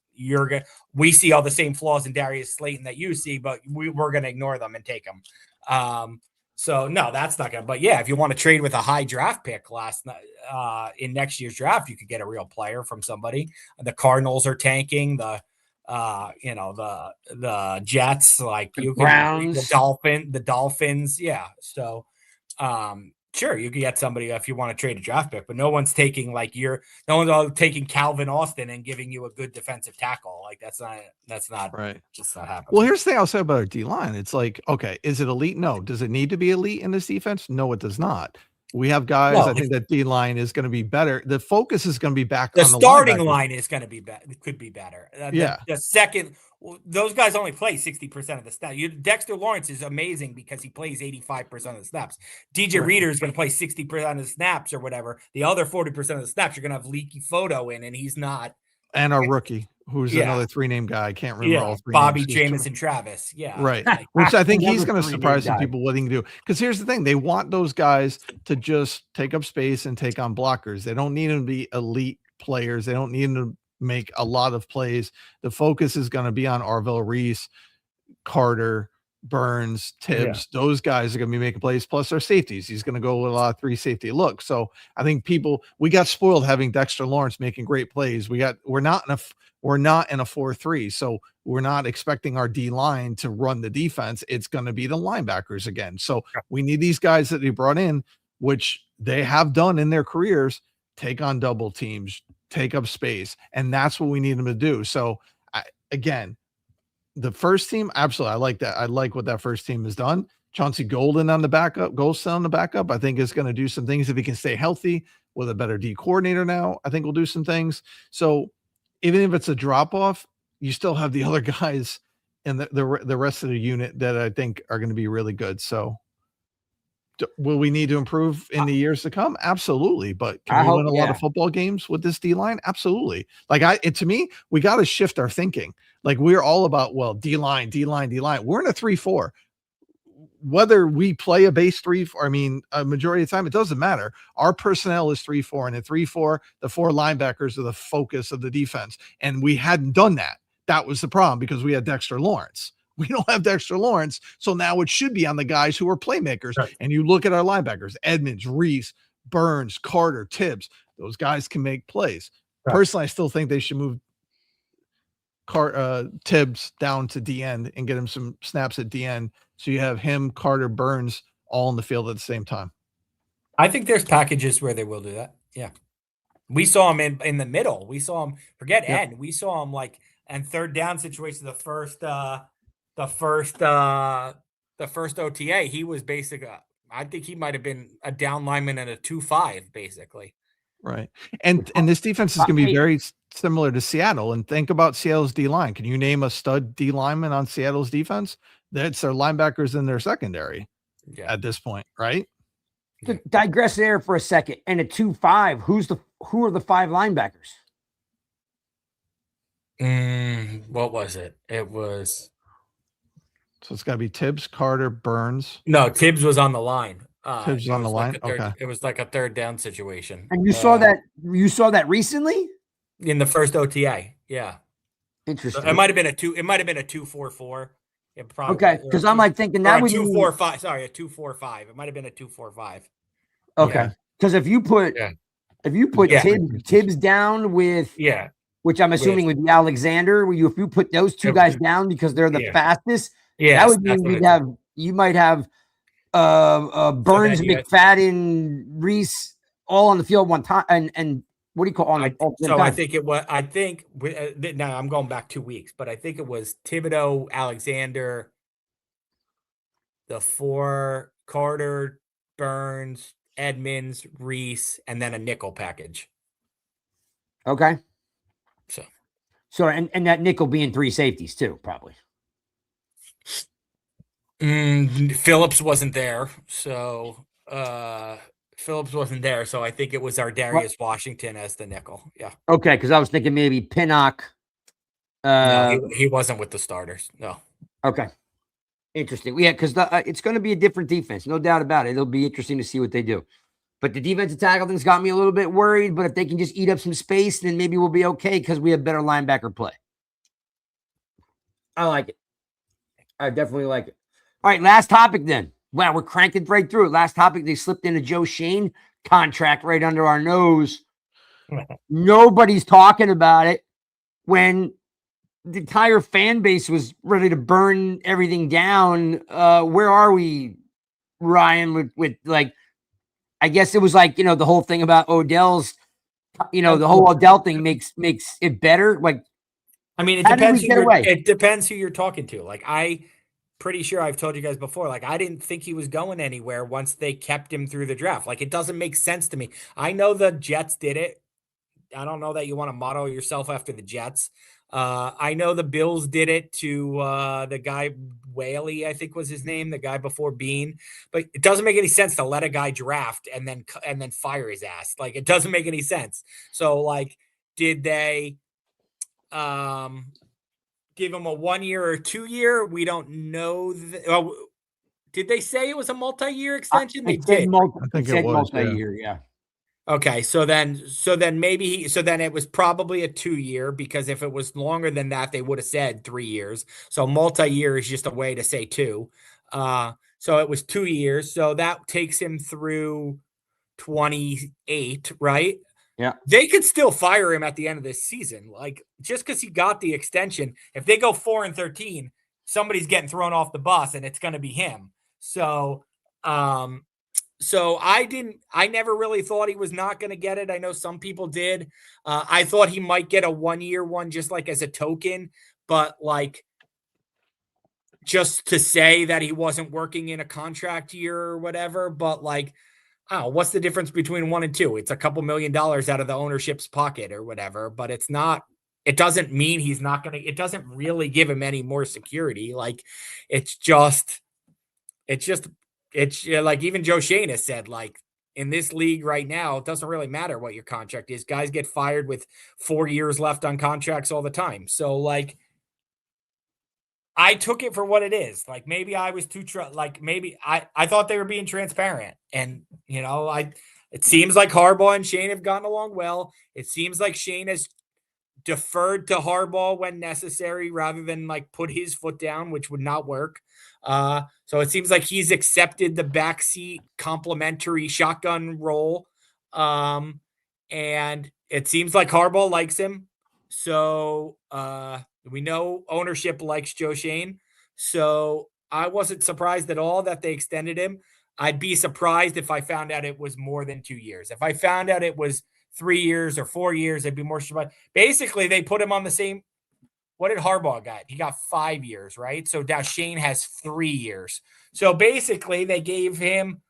we see all the same flaws in Darius Slayton that you see, but we're gonna ignore them and take them. So no, that's not gonna. But yeah, if you want to trade with a high draft pick in next year's draft, you could get a real player from somebody. The Cardinals are tanking. The Jets, Browns, the Dolphins. Yeah. So, sure, you could get somebody if you want to trade a draft pick, but no one's taking taking Calvin Austin and giving you a good defensive tackle. That's not right. Just not happening. Well, here's the thing I'll say about our D line. It's okay, is it elite? No. Does it need to be elite in this defense? No, it does not. We have guys. No, I think that D line is going to be better. The focus is going to be back the on the starting linebackers. line is going to be better. Could be better. Yeah. The second, those guys only play 60% of the snaps. Dexter Lawrence is amazing because he plays 85% of the snaps. DJ Reader is going to play 60% of the snaps or whatever. The other 40% of the snaps, you're going to have leaky photo in, and he's not. And our rookie, who's another 3-name guy. I can't remember all 3 Bobby names. Jamison Travis. Yeah. Right. Like, Which I think he's Another going to 3-name surprise some guy. people what he can do. Because here's the thing. They want those guys to just take up space and take on blockers. They don't need them to be elite players. They don't need them to make a lot of plays. The focus is going to be on Arvell Reese, Carter, Burns, Tibbs. Those guys are going to be making plays, plus our safeties. He's going to go with a lot of 3 safety look. So I think we got spoiled having Dexter Lawrence making great plays. We're not in a 4-3. So we're not expecting our D line to run the defense. It's going to be the linebackers again. So we need these guys that they brought in, which they have done in their careers, take on double teams, take up space. And that's what we need them to do. So again, the first team, absolutely. I like that. I like what that first team has done. Chauncey Golston on the backup, I think is going to do some things if he can stay healthy with a better D coordinator now. I think we'll do some things. So even if it's a drop off, you still have the other guys and the rest of the unit that I think are going to be really good. So will we need to improve in the years to come? Absolutely. But can we win a lot of football games with this D line? Absolutely. To me, we got to shift our thinking. Like we're all about, well, D line. We're in a 3-4. Whether we play a base 3, I mean, a majority of the time, it doesn't matter. Our personnel is 3-4, and at 3-4, the 4 linebackers are the focus of the defense. And we hadn't done that. That was the problem because we had Dexter Lawrence. We don't have Dexter Lawrence, so now it should be on the guys who are playmakers. Right. And you look at our linebackers, Edmonds, Reese, Burns, Carter, Tibbs. Those guys can make plays. Right. Personally, I still think they should move Tibbs down to D end and get him some snaps at D end. So you have him, Carter, Burns all in the field at the same time. I think there's packages where they will do that. Yeah. We saw him in the middle. We saw him end. We saw him like and third down situation. The first OTA, he was basically, I think he might've been a down lineman and a 2-5 basically. Right. And this defense is going to be very similar to Seattle. And think about Seattle's D line. Can you name a stud D lineman on Seattle's defense? That's their linebackers in their secondary at this point, right? To digress there for a second. And a 2-5, who are the 5 linebackers? What was it? It was. So it's got to be Tibbs, Carter, Burns. No, Tibbs was on the line. Tibbs on the line. Okay. It was like a third down situation. And you saw that recently? In the first OTA. Yeah. Interesting. So it might have been a 2-4-4. It probably, okay, because I'm like thinking that would be 2-4-5. Sorry, a 2-4-5. It might have been a 2-4-5. Okay, because if you put Tibbs down with which I'm assuming would be Alexander, if you put those 2 guys down because they're the fastest, that would mean you might have Burns, McFadden, Reese all on the field one time, and what do you call on the so time? I think now I'm going back 2 weeks, but I think it was Thibodeau, Alexander, the 4, Carter, Burns, Edmonds, Reese, and then a nickel package. Okay. So and that nickel being 3 safeties too, probably. Phillips wasn't there, so I think it was our Darius Washington as the nickel. Yeah. Okay, because I was thinking maybe Pinnock. No, he wasn't with the starters. No. Okay. Interesting. Yeah, because it's going to be a different defense, no doubt about it. It'll be interesting to see what they do. But the defensive tackle thing's got me a little bit worried. But if they can just eat up some space, then maybe we'll be okay because we have better linebacker play. I like it. I definitely like it. All right, last topic then. Wow, we're cranking right through it. Last topic, they slipped in a Joe Shane contract right under our nose. Nobody's talking about it when the entire fan base was ready to burn everything down. Where are we, Ryan, with like, I guess it was like, the whole thing about Odell's, the whole Odell thing makes it better. Like, I mean, it depends who you're talking to. Like pretty sure I've told you guys before, like, I didn't think he was going anywhere once they kept him through the draft. Like, it doesn't make sense to me. I know the Jets did it. I don't know that you want to model yourself after the Jets. I know the Bills did it to the guy Whaley, I think was his name, the guy before Bean. But it doesn't make any sense to let a guy draft and then fire his ass. Like, it doesn't make any sense. So, like, did they give him a 1 year or 2 year? We don't know. Did they say it was a multi-year extension? They did. I think it was multi-year. Yeah. Okay, so then maybe it was probably a 2 year, because if it was longer than that, they would have said 3 years. So multi-year is just a way to say 2. So it was 2 years. So that takes him through 28, right? Yeah. They could still fire him at the end of this season. Like, just because he got the extension, if they go 4-13, somebody's getting thrown off the bus and it's going to be him. So, I never really thought he was not going to get it. I know some people did. I thought he might get a 1 year one just like as a token, but like just to say that he wasn't working in a contract year or whatever. But like, oh, what's the difference between 1 and 2? It's a couple $1 million out of the ownership's pocket or whatever, but it doesn't mean he's not going to, it doesn't really give him any more security. Like, it's like even Joe Shane has said, like, in this league right now, it doesn't really matter what your contract is. Guys get fired with 4 years left on contracts all the time. So, like, I took it for what it is. Like, maybe I was maybe I thought they were being transparent. And, it seems like Harbaugh and Shane have gotten along well. It seems like Shane has deferred to Harbaugh when necessary rather than like put his foot down, which would not work. So it seems like he's accepted the backseat complimentary shotgun role. And it seems like Harbaugh likes him. So we know ownership likes Joe Shane. So I wasn't surprised at all that they extended him. I'd be surprised if I found out it was more than 2 years. If I found out it was 3 years or 4 years, I'd be more surprised. Basically, they put him on the same. What did Harbaugh get? He got 5 years, right? So now Shane has 3 years. So basically, they gave him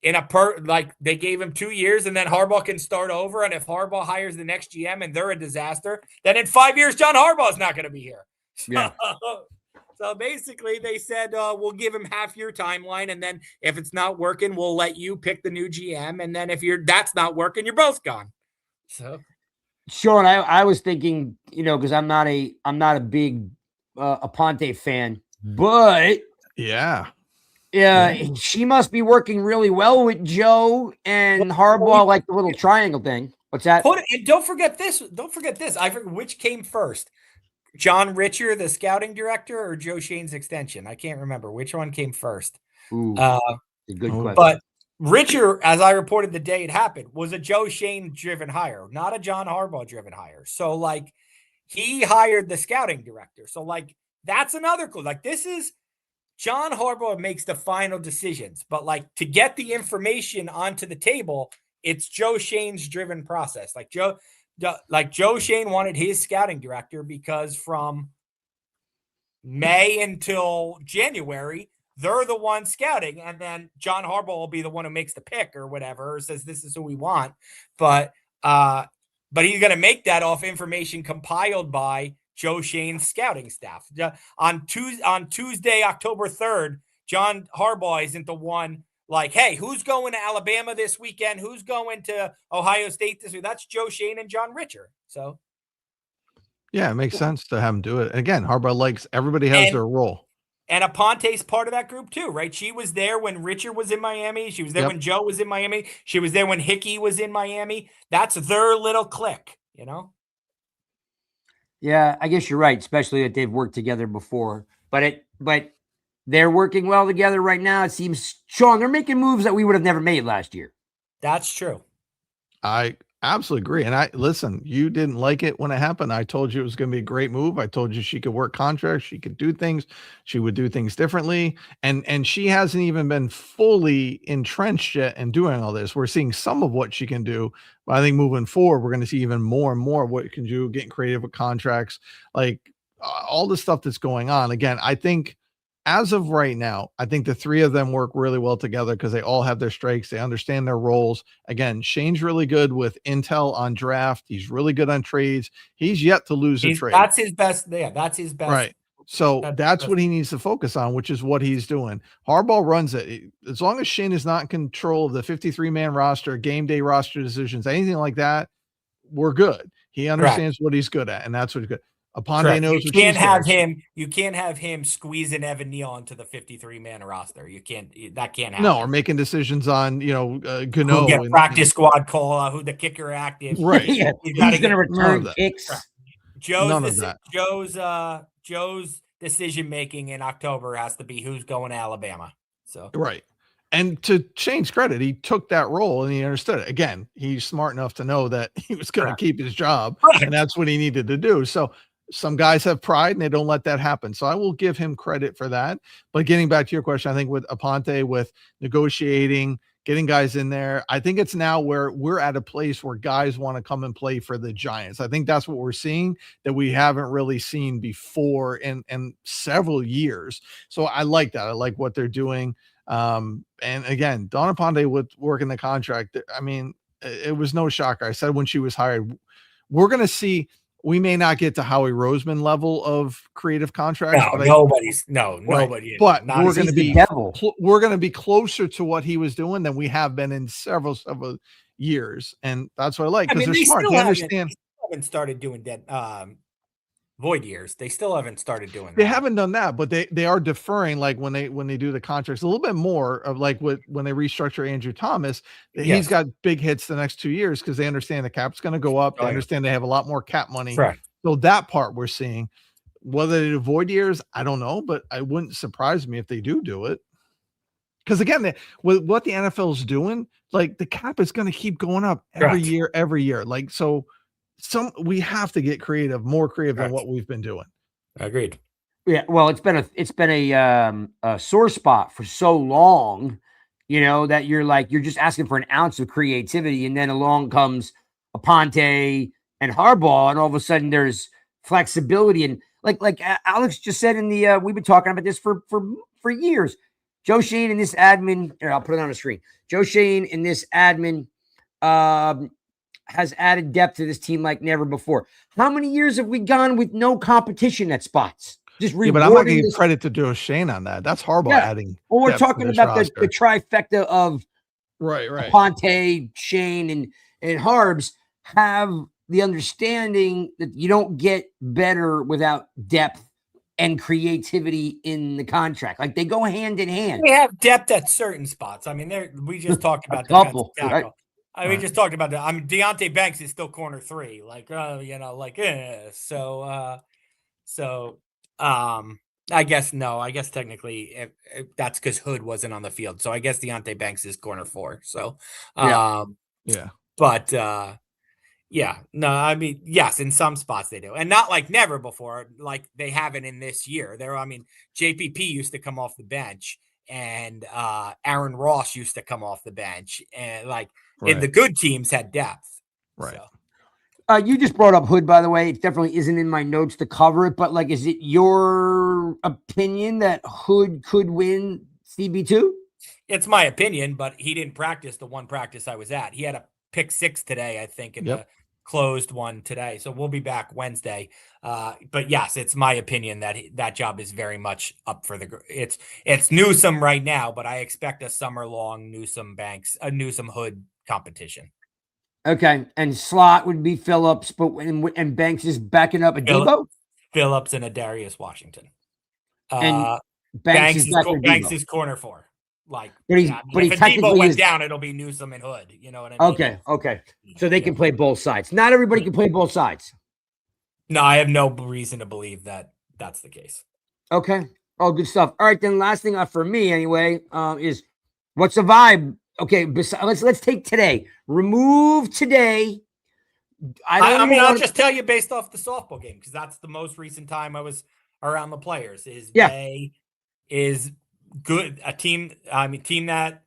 they gave him 2 years, and then Harbaugh can start over. And if Harbaugh hires the next GM and they're a disaster, then in 5 years, John Harbaugh is not going to be here. Yeah. So basically, they said, we'll give him half your timeline, and then if it's not working, we'll let you pick the new GM. And then if that's not working, you're both gone. So, Sean, I was thinking, because I'm not a big Aponte fan, but yeah, she must be working really well with Joe and Harbaugh, like the little triangle thing. What's that? And don't forget this. I forget which came first. John Richer, the scouting director, or Joe Shane's extension? I can't remember which one came first. Ooh, a good question. But Richer, as I reported the day it happened, was a Joe Shane driven hire, not a John Harbaugh driven hire. So like, he hired the scouting director. So like, that's another clue. Like, this is John Harbaugh makes the final decisions, but like, to get the information onto the table, it's Joe Shane's driven process. Like Joe Shane wanted his scouting director because from May until January, they're the ones scouting, and then John Harbaugh will be the one who makes the pick or whatever, or says this is who we want. But he's going to make that off information compiled by Joe Shane's scouting staff. On Tuesday, October 3rd, John Harbaugh isn't the one like, hey, who's going to Alabama this weekend? Who's going to Ohio State this week? That's Joe Shane and John Richer. So, yeah, it makes sense to have him do it. Again, Harbaugh likes everybody has their role. And Aponte's part of that group too, right? She was there when Richer was in Miami. She was there when Joe was in Miami. She was there when Hickey was in Miami. That's their little clique, Yeah, I guess you're right, especially that they've worked together before. But they're working well together right now. It seems, Sean, they're making moves that we would have never made last year. That's true. I absolutely agree. And listen, you didn't like it when it happened. I told you it was going to be a great move. I told you she could work contracts. She could do things. She would do things differently. And she hasn't even been fully entrenched yet in doing all this. We're seeing some of what she can do. But I think moving forward, we're going to see even more and more of what you can do, getting creative with contracts, like all the stuff that's going on. Again, I think as of right now, I think the three of them work really well together because they all have their strengths. They understand their roles. Again, Shane's really good with intel on draft. He's really good on trades. He's yet to lose a trade. That's his best. Yeah, that's his best. Right. So that's what he needs to focus on, which is what he's doing. Harbaugh runs it. As long as Shane is not in control of the 53-man roster, game day roster decisions, anything like that, we're good. He understands what he's good at, and that's what he's good. Aponte knows you what can't have good. him. You can't have him squeezing Evan Neal into the 53-man roster. You can't. That can't happen. No, or making decisions on Gano who get practice squad call, who the kicker active. Right. Yeah, he's going to return kicks. Joe's decision making in October has to be who's going to Alabama. So right. And to Shane's credit, he took that role and he understood it. Again, he's smart enough to know that he was going to keep his job, and that's what he needed to do. So some guys have pride and they don't let that happen. So I will give him credit for that. But getting back to your question, I think with Aponte, with negotiating, getting guys in there, I think it's now where we're at a place where guys want to come and play for the Giants. I think that's what we're seeing that we haven't really seen before in several years. So I like that. I like what they're doing. And again, Donna Aponte with working the contract, I mean, it was no shocker. I said when she was hired, we're going to see, we may not get to Howie Roseman level of creative contracts. No, but nobody. But we're going to be we're going to be closer to what he was doing than we have been in several years, and that's what I like because they're smart. They understand. Haven't started doing that. Void years. They still haven't started doing that. They haven't done that, but they are deferring, like when they do the contracts, a little bit more of like when they restructure Andrew Thomas, he's got big hits the next 2 years because they understand the cap's going to go up. They understand they have a lot more cap money. Right. So that part we're seeing. Whether they do void years, I don't know, but it wouldn't surprise me if they do it. Because again, with what the NFL is doing, like the cap is going to keep going up every year. Like, so we have to get more creative than what we've been doing. Agreed. Yeah, well, it's been a sore spot for so long, that you're just asking for an ounce of creativity, and then along comes Aponte and Harbaugh, and all of a sudden there's flexibility, and like Alex just said in the we've been talking about this for years. Joe Schoen and this admin, I'll put it on the screen. Joe Schoen and this admin has added depth to this team like never before. How many years have we gone with no competition at spots? Just but I'm not going to give credit to Joe Schoen on that. That's horrible adding. Well, we're talking about the trifecta of right. Aponte, Schoen, and Harbs have the understanding that you don't get better without depth and creativity in the contract. Like they go hand in hand. We have depth at certain spots. I mean, we just talked about a couple. Right? We just talked about that. I mean, Deonte Banks is still corner 3. I guess no. I guess technically that's because Hood wasn't on the field. So I guess Deonte Banks is corner 4. So But no, I mean, yes, in some spots they do, and not like never before, like they haven't in this year. JPP used to come off the bench, and Aaron Ross used to come off the bench, and in the good teams had depth. Right. So. You just brought up Hood, by the way. It definitely isn't in my notes to cover it, but is it your opinion that Hood could win CB2? It's my opinion, but he didn't practice the one practice I was at. He had a pick 6 today, I think, in the closed one today. So we'll be back Wednesday. But yes, it's my opinion that that job is very much up for it's Newsome right now, but I expect a summer-long Newsome Hood competition. Okay, and slot would be Phillips, but and Banks is backing up a Debo? Phillips and a Darius Washington. And Banks is corner 4. But he if Debo went down, it'll be Newsome and Hood. You know what I mean? Okay. So they can play both sides. Not everybody can play both sides. No, I have no reason to believe that that's the case. Okay. Oh, good stuff. All right, then last thing for me anyway is what's the vibe? Okay, let's take today. Remove today. I'll just tell you based off the softball game because that's the most recent time I was around the players. They is good. A team that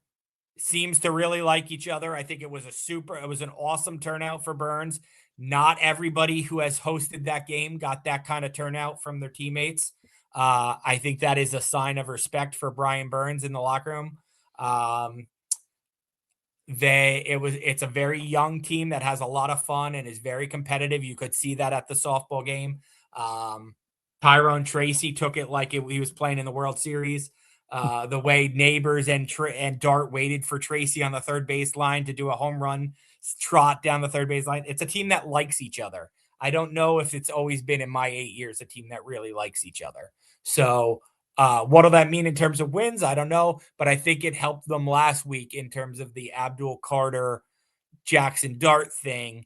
seems to really like each other. I think it was an awesome turnout for Burns. Not everybody who has hosted that game got that kind of turnout from their teammates. I think that is a sign of respect for Brian Burns in the locker room. It's a very young team that has a lot of fun and is very competitive. You could see that at the softball game. Tyrone Tracy took it like he was playing in the World Series. The way Neighbors and Dart waited for Tracy on the third base line to do a home run trot down the third base line. It's a team that likes each other. I don't know if it's always been in my 8 years a team that really likes each other. So what'll that mean in terms of wins? I don't know, but I think it helped them last week in terms of the Abdul Carter Jackson Dart thing.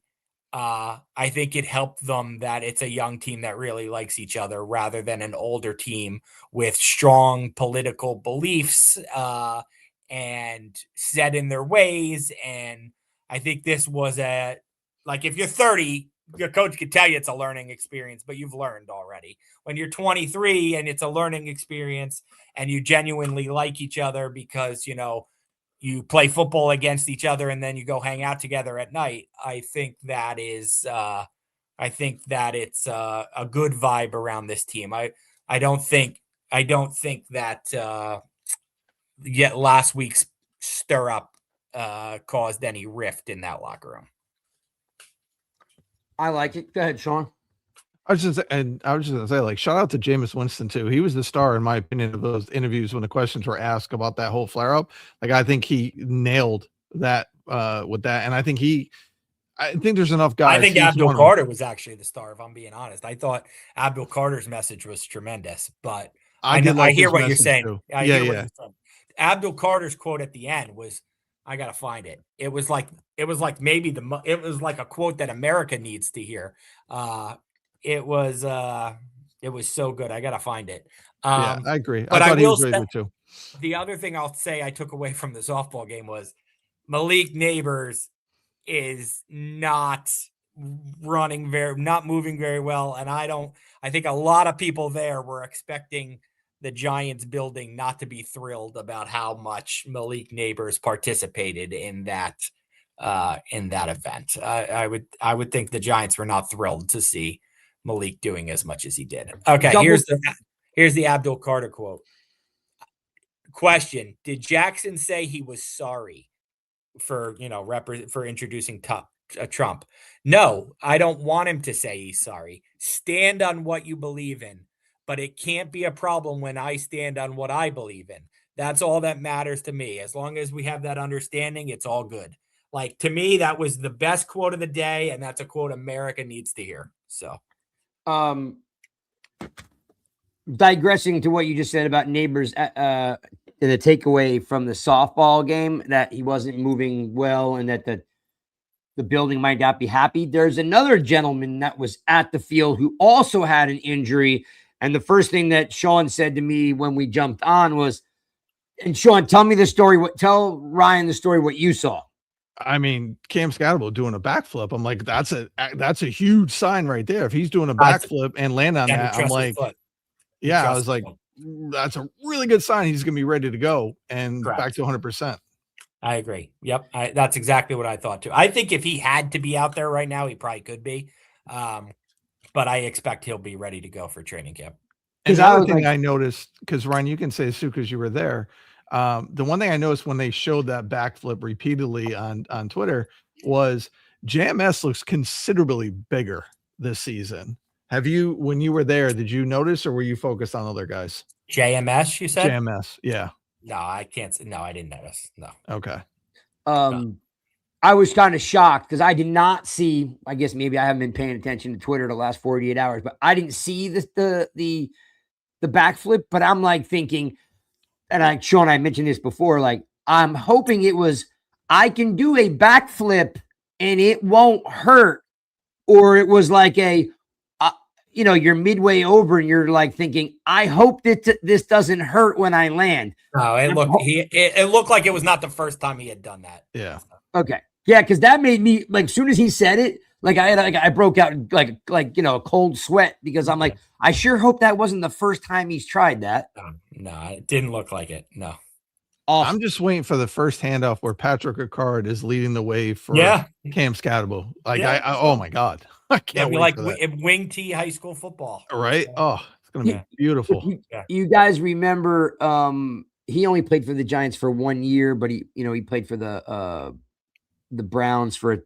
I think it helped them that it's a young team that really likes each other rather than an older team with strong political beliefs and set in their ways. And I think this was if you're 30, your coach could tell you it's a learning experience, but you've learned already. When you're 23 and it's a learning experience and you genuinely like each other because, you play football against each other and then you go hang out together at night. I think that it's a good vibe around this team. I don't think that yet last week's stir up caused any rift in that locker room. I like it. Go ahead, Sean. I was just gonna say, like, shout out to Jameis Winston too. He was the star, in my opinion, of those interviews when the questions were asked about that whole flare up. Like, I think he nailed that with that, and I think there's enough guys. I think Abdul Carter was actually the star, if I'm being honest. I thought Abdul Carter's message was tremendous, but I hear what you're saying. Abdul Carter's quote at the end was, I gotta find it. It was like a quote that America needs to hear. It was so good. I gotta find it. I agree. But I I will say too. The other thing I'll say I took away from the softball game was Malik Neighbors is not moving very well. And I think a lot of people there were expecting the Giants building not to be thrilled about how much Malik Neighbors participated in that event. I would think the Giants were not thrilled to see Malik doing as much as he did. Okay, here's the Abdul Carter quote. Question: did Jackson say he was sorry for introducing Trump? No, I don't want him to say he's sorry. Stand on what you believe in, but it can't be a problem when I stand on what I believe in. That's all that matters to me. As long as we have that understanding, it's all good. Like, to me, that was the best quote of the day, and that's a quote America needs to hear. So, digressing to what you just said about Neighbors, the takeaway from the softball game, that he wasn't moving well and that the building might not be happy. There's another gentleman that was at the field who also had an injury. And the first thing that Sean said to me when we jumped on was, and Sean, tell me the story. Tell Ryan the story, what you saw. I mean, Cam Scatterable doing a backflip. I'm like, that's a huge sign right there. If he's doing a backflip and land on that, I'm like, I was like, that's a really good sign. He's going to be ready to go and back to 100%. I agree. Yep. That's exactly what I thought too. I think if he had to be out there right now, he probably could be. But I expect he'll be ready to go for training camp. And the other thing I noticed, because Ryan, you can say this too, because you were there. The one thing I noticed when they showed that backflip repeatedly on Twitter was JMS looks considerably bigger this season. When you were there, did you notice, or were you focused on other guys? JMS, you said? JMS, yeah. No, I can't. No, I didn't notice. No. Okay. I was kind of shocked because I did not see, I guess maybe I haven't been paying attention to Twitter the last 48 hours, but I didn't see the backflip, but I'm like thinking, and Sean, I mentioned this before, like, I'm hoping it was, I can do a backflip and it won't hurt. Or it was like you're midway over and you're like thinking, I hope that this doesn't hurt when I land. No, it looked like it was not the first time he had done that. Yeah. Okay. Yeah, because that made me, like, as soon as he said it, like I broke out like a cold sweat, because I'm like, I sure hope that wasn't the first time he's tried that. No, it didn't look like it. No. Awesome. I'm just waiting for the first handoff where Patrick Ricard is leading the way for Cam Scatterable. Like, oh my God. I can't wait like for that. wing T high school football. Right? Oh, going to be beautiful. You guys remember he only played for the Giants for 1 year, but he played for the Browns for a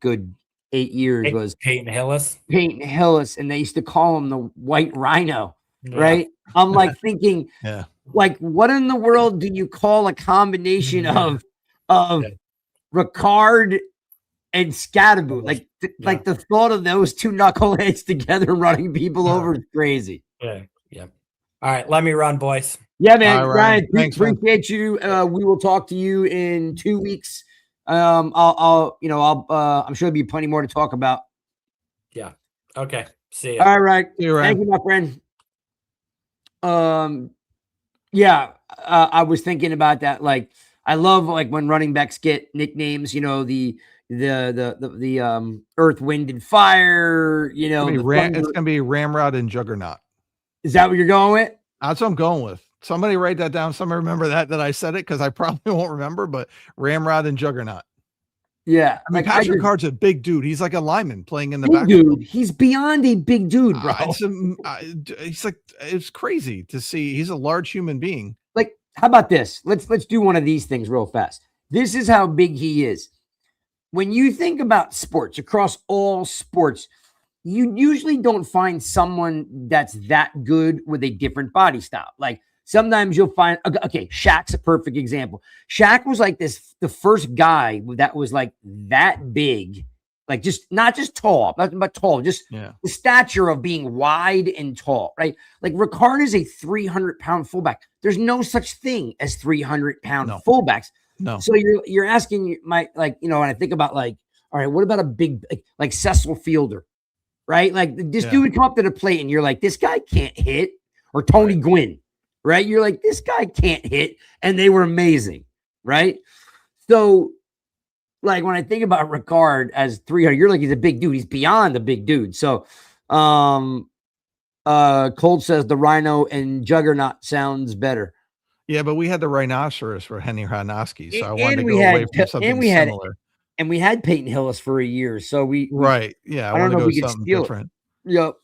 good 8 years. Was Peyton Hillis, and they used to call him the White Rhino, right? I'm like thinking, like, what in the world do you call a combination of Ricard and Scatterboot? Like the thought of those two knuckleheads together running people over is crazy. Yeah. All right, let me run, boys. Yeah, man. All right, Ryan, thanks, appreciate you. We will talk to you in 2 weeks. I'm sure there'll be plenty more to talk about. Yeah. Okay. See you. All right. See you, Ryan. Thank you, my friend. Yeah, I was thinking about that. Like, I love like when running backs get nicknames. The Earth, Wind, and Fire. It's gonna be Ramrod and Juggernaut. Is that what you're going with? That's what I'm going with. Somebody write that down. Somebody remember that I said it, because I probably won't remember. But Ramrod and Juggernaut. Yeah, I mean, Patrick Ricard's a big dude. He's like a lineman playing in the big backfield. Dude, he's beyond a big dude, bro. He's like, it's crazy to see. He's a large human being. Like, how about this? Let's do one of these things real fast. This is how big he is. When you think about sports, across all sports, you usually don't find someone that's that good with a different body style. Like, sometimes you'll find, okay, Shaq's a perfect example. Shaq was like the first guy that was like that big, like not just tall, but tall, just the stature of being wide and tall, right? Like Ricard is a 300-pound fullback. There's no such thing as 300-pound fullbacks. No. So you're asking when I think about like, all right, what about a big, like Cecil Fielder, right? Like this dude would come up to the plate and you're like, this guy can't hit, or Tony Gwynn. Right? You're like, this guy can't hit. And they were amazing. Right? So, like, when I think about Ricard as 300, you're like, he's a big dude. He's beyond a big dude. So, Colt says the Rhino and Juggernaut sounds better. Yeah, but we had the rhinoceros for Henry Hanoski. So I wanted to go away from something similar. And we had Peyton Hillis for a year. So we Yeah. I want to go something different. Yep.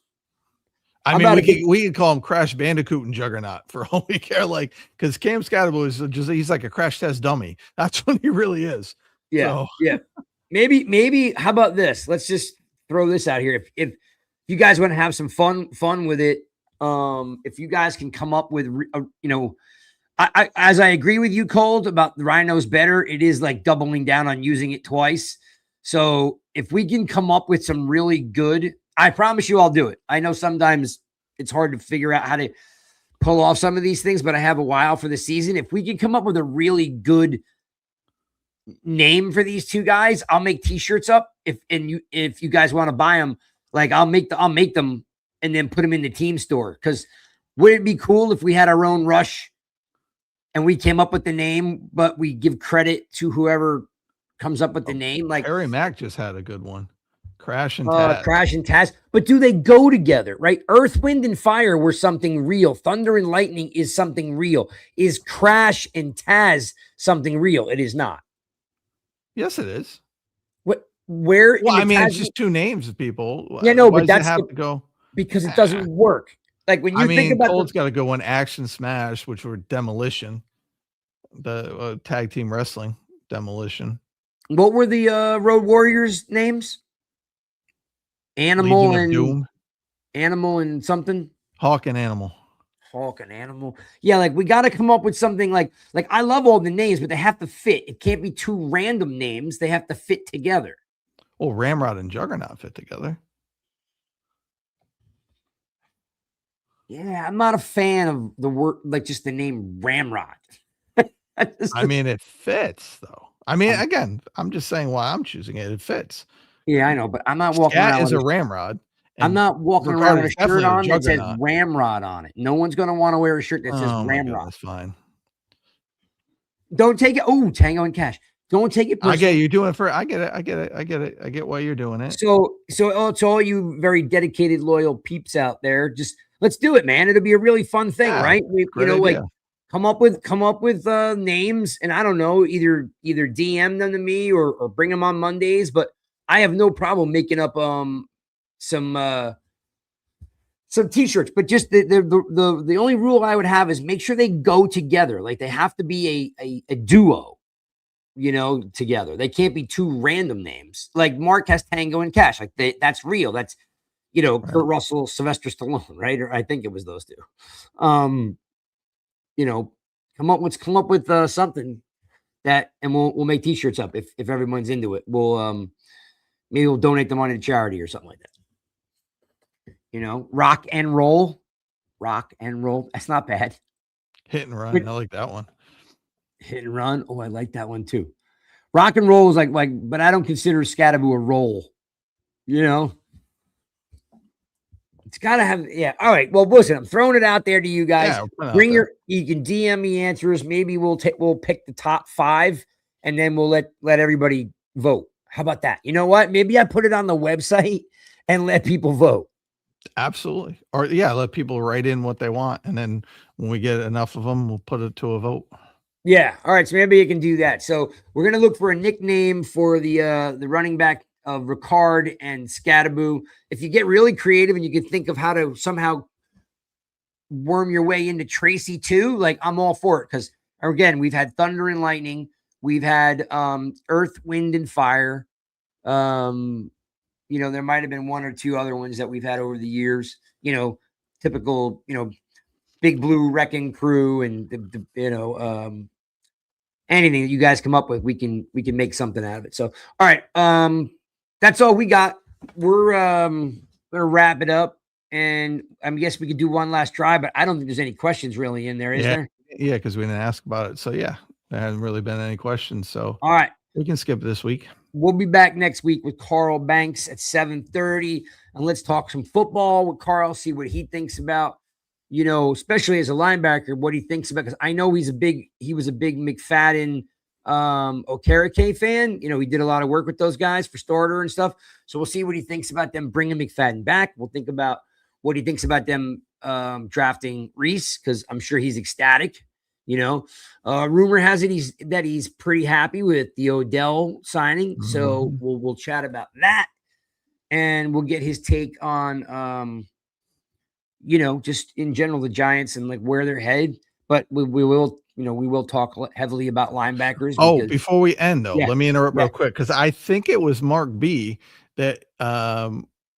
I mean, we could call him Crash Bandicoot and Juggernaut for all we care. Like, because Cam Scatterbo is he's like a crash test dummy. That's what he really is. Yeah. So. Yeah. Maybe, how about this? Let's just throw this out here. If you guys want to have some fun with it, if you guys can come up with, as I agree with you, Cold, about the Rhino's better, it is like doubling down on using it twice. So if we can come up with some really good, I promise you I'll do it. I know sometimes it's hard to figure out how to pull off some of these things, but I have a while for the season. If we can come up with a really good name for these two guys, I'll make t-shirts up. If you guys want to buy them, like I'll make them and then put them in the team store. Because would it be cool if we had our own rush and we came up with the name, but we give credit to whoever comes up with the name? Like Harry Mack just had a good one. Crash and Taz. But do they go together, right? Earth, Wind, and Fire were something real. Thunder and Lightning is something real. Is Crash and Taz something real? It is not. Yes, it is. Where? Well, I mean, it's just two names of people. Yeah, no, but that's have to go because it doesn't work. Like when you think about Cold's got to go on Action Smash, which were Demolition, the tag team wrestling Demolition. What were the Road Warriors names? Animal and something. Hawk and Animal. Yeah, like we got to come up with something like I love all the names, but they have to fit. It can't be two random names. They have to fit together. Well, Ramrod and Juggernaut fit together. Yeah, I'm not a fan of the word, like just the name Ramrod. I mean, it fits though. I mean, again, I'm just saying why I'm choosing it. It fits. Yeah, I know, but I'm not walking around as a ramrod. I'm not walking around with a shirt on that says Ramrod on it. No one's going to want to wear a shirt that says Ramrod. That's fine. Don't take it. Oh, Tango and Cash. Don't take it personally. I get you doing it for. I get it. I get why you're doing it. So to all you very dedicated, loyal peeps out there, just let's do it, man. It'll be a really fun thing, right? Come up with names, and I don't know, either DM them to me or bring them on Mondays. But I have no problem making up some some t-shirts, but just the only rule I would have is make sure they go together. Like they have to be a duo, together. They can't be two random names. Like Mark has Tango and Cash. Like that's real. That's Kurt Russell, Sylvester Stallone, right? Or I think it was those two. Come up with something that, and we'll make t-shirts up if everyone's into it. We'll maybe we'll donate the money to charity or something like that. Rock and roll. That's not bad. Hit and run. I like that one. Hit and run. Oh, I like that one too. Rock and roll is like, but I don't consider Scattaboo a roll. It's got to have, yeah. All right. Well, listen, I'm throwing it out there to you guys. Yeah, you can DM me answers. Maybe we'll pick the top 5 and then we'll let everybody vote. How about that? You know what? Maybe I put it on the website and let people vote. Absolutely. Or let people write in what they want. And then when we get enough of them, we'll put it to a vote. Yeah. All right. So maybe you can do that. So we're going to look for a nickname for the running back of Ricard and Scattaboo. If you get really creative and you can think of how to somehow worm your way into Tracy too, like I'm all for it. Because again, we've had Thunder and Lightning. We've had Earth, Wind, and Fire. There might have been 1 or 2 other ones that we've had over the years, typical, Big Blue Wrecking Crew and anything that you guys come up with, we can make something out of it. So, all right. That's all we got. We're going to wrap it up, and I guess we could do one last try, but I don't think there's any questions really in there. Is there? Yeah. Cause we didn't ask about it. So yeah, there hasn't really been any questions. So all right. We can skip this week. We'll be back next week with Carl Banks at 7:30, and let's talk some football with Carl, see what he thinks about, especially as a linebacker, what he thinks about, because I know he was a big McFadden, Okereke fan. He did a lot of work with those guys for starter and stuff. So we'll see what he thinks about them bringing McFadden back. We'll think about what he thinks about them drafting Reese, because I'm sure he's ecstatic. Rumor has it that he's pretty happy with the Odell signing. Mm-hmm. So we'll chat about that, and we'll get his take on, just in general, the Giants and like where they're headed. But we will talk heavily about linebackers. Before we end though, let me interrupt real quick. Cause I think it was Mark B that,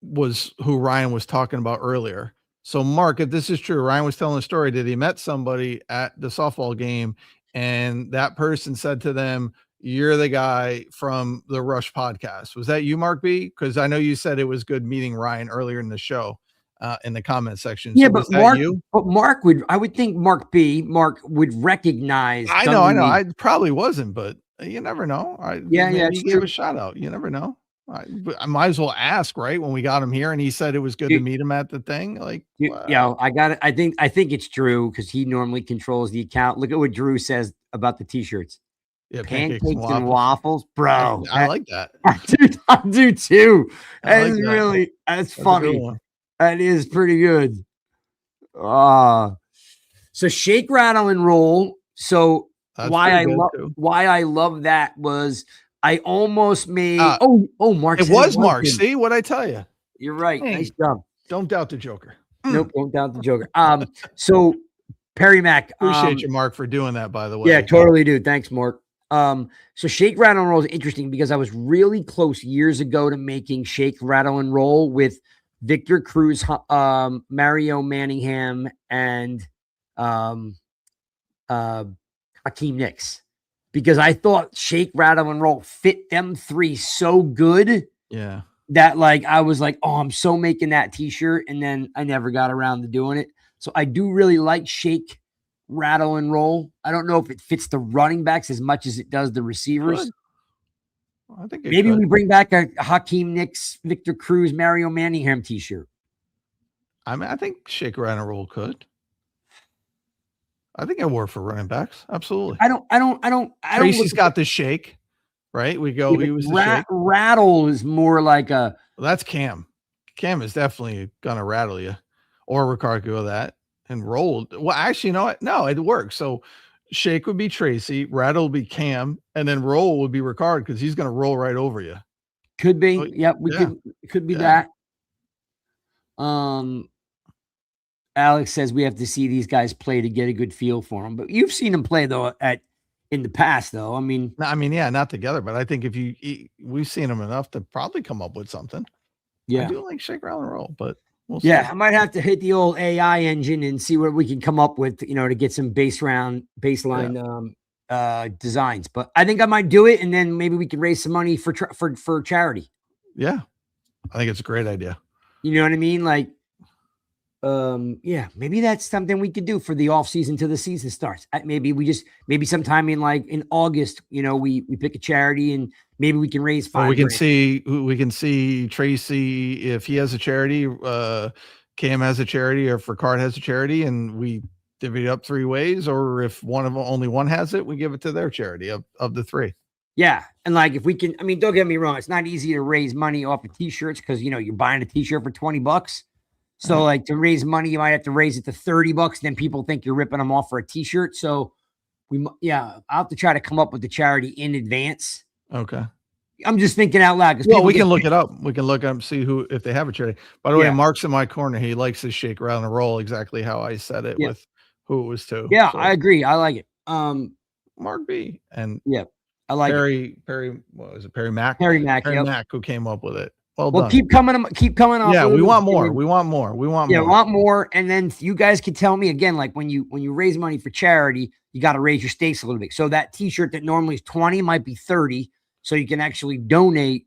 was who Ryan was talking about earlier. So Mark, if this is true, Ryan was telling a story that he met somebody at the softball game and that person said to them, "You're the guy from the Rush podcast." Was that you, Mark B? Because I know you said it was good meeting Ryan earlier in the show, in the comment section. Yeah, so Mark would think Mark would recognize. I know. I probably wasn't, but you never know. He gave a shout out. You never know. I might as well ask, right? When we got him here and he said it was good to meet him at the thing. Like, I got it. I think it's Drew, because he normally controls the account. Look at what Drew says about the t-shirts. Yeah, pancakes and waffles, bro. I like that. I do too. That's funny. That is pretty good. So shake, rattle, and roll. So why I love that was I almost made Mark. It was Mark. See what I tell you? You're right. Hey, nice job. Don't doubt the Joker. Nope, don't doubt the Joker. So Perry Mac. Appreciate you, Mark, for doing that, by the way. Yeah, totally do. Thanks, Mark. So shake, rattle, and roll is interesting because I was really close years ago to making shake, rattle, and roll with Victor Cruz, Mario Manningham, and Hakeem Nicks, because I thought shake, rattle, and roll fit them 3 so good. Yeah. That I was like, oh, I'm so making that t-shirt. And then I never got around to doing it. So I do really like shake, rattle, and roll. I don't know if it fits the running backs as much as it does the receivers. I think maybe we bring back a Hakeem Nicks, Victor Cruz, Mario Manningham t-shirt. I mean, I think shake, rattle, and roll could. I think I work for running backs. Absolutely. I don't. Tracy's got the shake, right? We go. He was the shake. Rattle is more like a. Well, that's Cam. Cam is definitely gonna rattle you, or Ricard go that and roll. Well, actually, you know what? No, it works. So shake would be Tracy, rattle would be Cam, and then roll would be Ricard because he's gonna roll right over you. Could be. Yep. Could be that. Alex says we have to see these guys play to get a good feel for them. But you've seen them play though in the past, though. I mean, yeah, not together, but I think we've seen them enough to probably come up with something. Yeah, I do like shake, rattle, and roll, but we'll yeah, see. I might have to hit the old AI engine and see what we can come up with, to get some baseline designs. But I think I might do it, and then maybe we can raise some money for charity. Yeah, I think it's a great idea. You know what I mean? Like, yeah, maybe that's something we could do for the off season till the season starts. Maybe sometime in August, we pick a charity and maybe we can raise $5,000. We can see Tracy if he has a charity, Cam has a charity, or if Ricard has a charity, and we divvy it up 3 ways. Or if only one has it, we give it to their charity of the 3. Yeah. And like, if we can, I mean, don't get me wrong. It's not easy to raise money off of t-shirts because, you're buying a t-shirt for $20. So like to raise money, you might have to raise it to $30. Then people think you're ripping them off for a t-shirt. So I'll have to try to come up with the charity in advance. Okay. I'm just thinking out loud. Well, we can look it up. We can look up and see if they have a charity. By the way, Mark's in my corner. He likes his shake, rattle, and roll exactly how I said it with who it was to. Yeah, so. I agree. I like it. Mark B. And I like Perry, what was it? Perry Mack? Perry Mack, Mack, who came up with it. Well done. keep coming up. Yeah, we want more. We want more. Want more. And then you guys can tell me again, like when you raise money for charity, you got to raise your stakes a little bit. So that t-shirt that normally is 20 might be 30. So you can actually donate,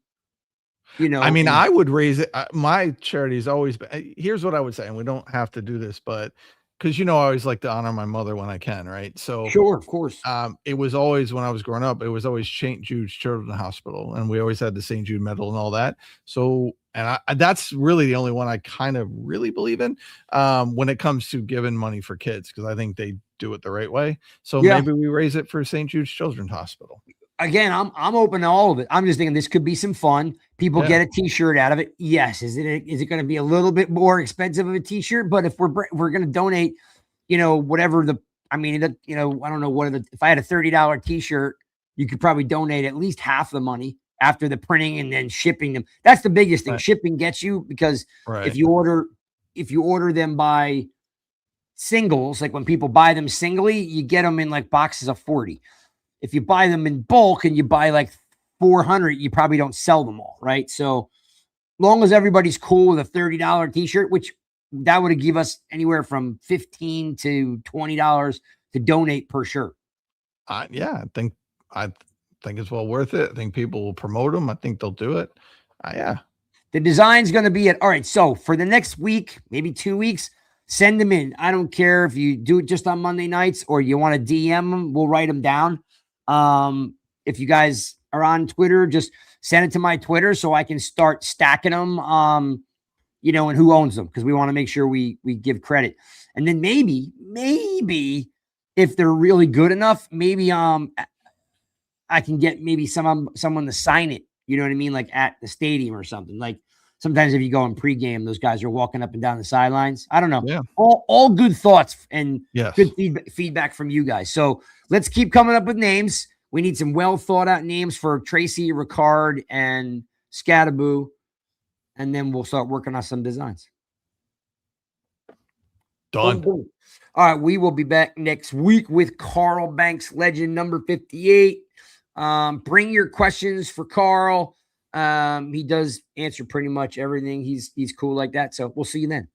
I mean, I would raise it. My charity is always, here's what I would say, and we don't have to do this, but because, I always like to honor my mother when I can, right? So sure, of course. It was always, when I was growing up, it was always St. Jude's Children's Hospital. And we always had the St. Jude medal and all that. So, and that's really the only one I kind of really believe in when it comes to giving money for kids, because I think they do it the right way. So maybe we raise it for St. Jude's Children's Hospital. Again, I'm open to all of it. I'm just thinking this could be some fun. People get a t-shirt out of it. Yes. Is it going to be a little bit more expensive of a t-shirt? But if we're going to donate, whatever I don't know if I had a $30 t-shirt, you could probably donate at least half the money after the printing and then shipping them. That's the biggest thing. Right. Shipping gets you because if you order them by singles, like when people buy them singly, you get them in like boxes of 40. If you buy them in bulk and you buy like 400, you probably don't sell them all, right? So long as everybody's cool with a $30 t-shirt, which that would give us anywhere from $15 to $20 to donate per shirt. I think it's well worth it. I think people will promote them. I think they'll do it. The design's going to be all right. So for the next week, maybe 2 weeks, send them in. I don't care if you do it just on Monday nights or you want to DM them. We'll write them down. If you guys are on Twitter, just send it to my Twitter so I can start stacking them, and who owns them, because we want to make sure we give credit. And then maybe if they're really good enough, maybe I can get maybe someone to sign it. You know what I mean? Like at the stadium or something. Like sometimes if you go in pregame, those guys are walking up and down the sidelines. I don't know. Yeah. All good thoughts and good feedback from you guys. So let's keep coming up with names. We need some well thought out names for Tracy, Ricard, and Scattaboo. And then we'll start working on some designs. Done. Boom. All right. We will be back next week with Carl Banks, legend number 58. Bring your questions for Carl. He does answer pretty much everything. He's cool like that. So we'll see you then.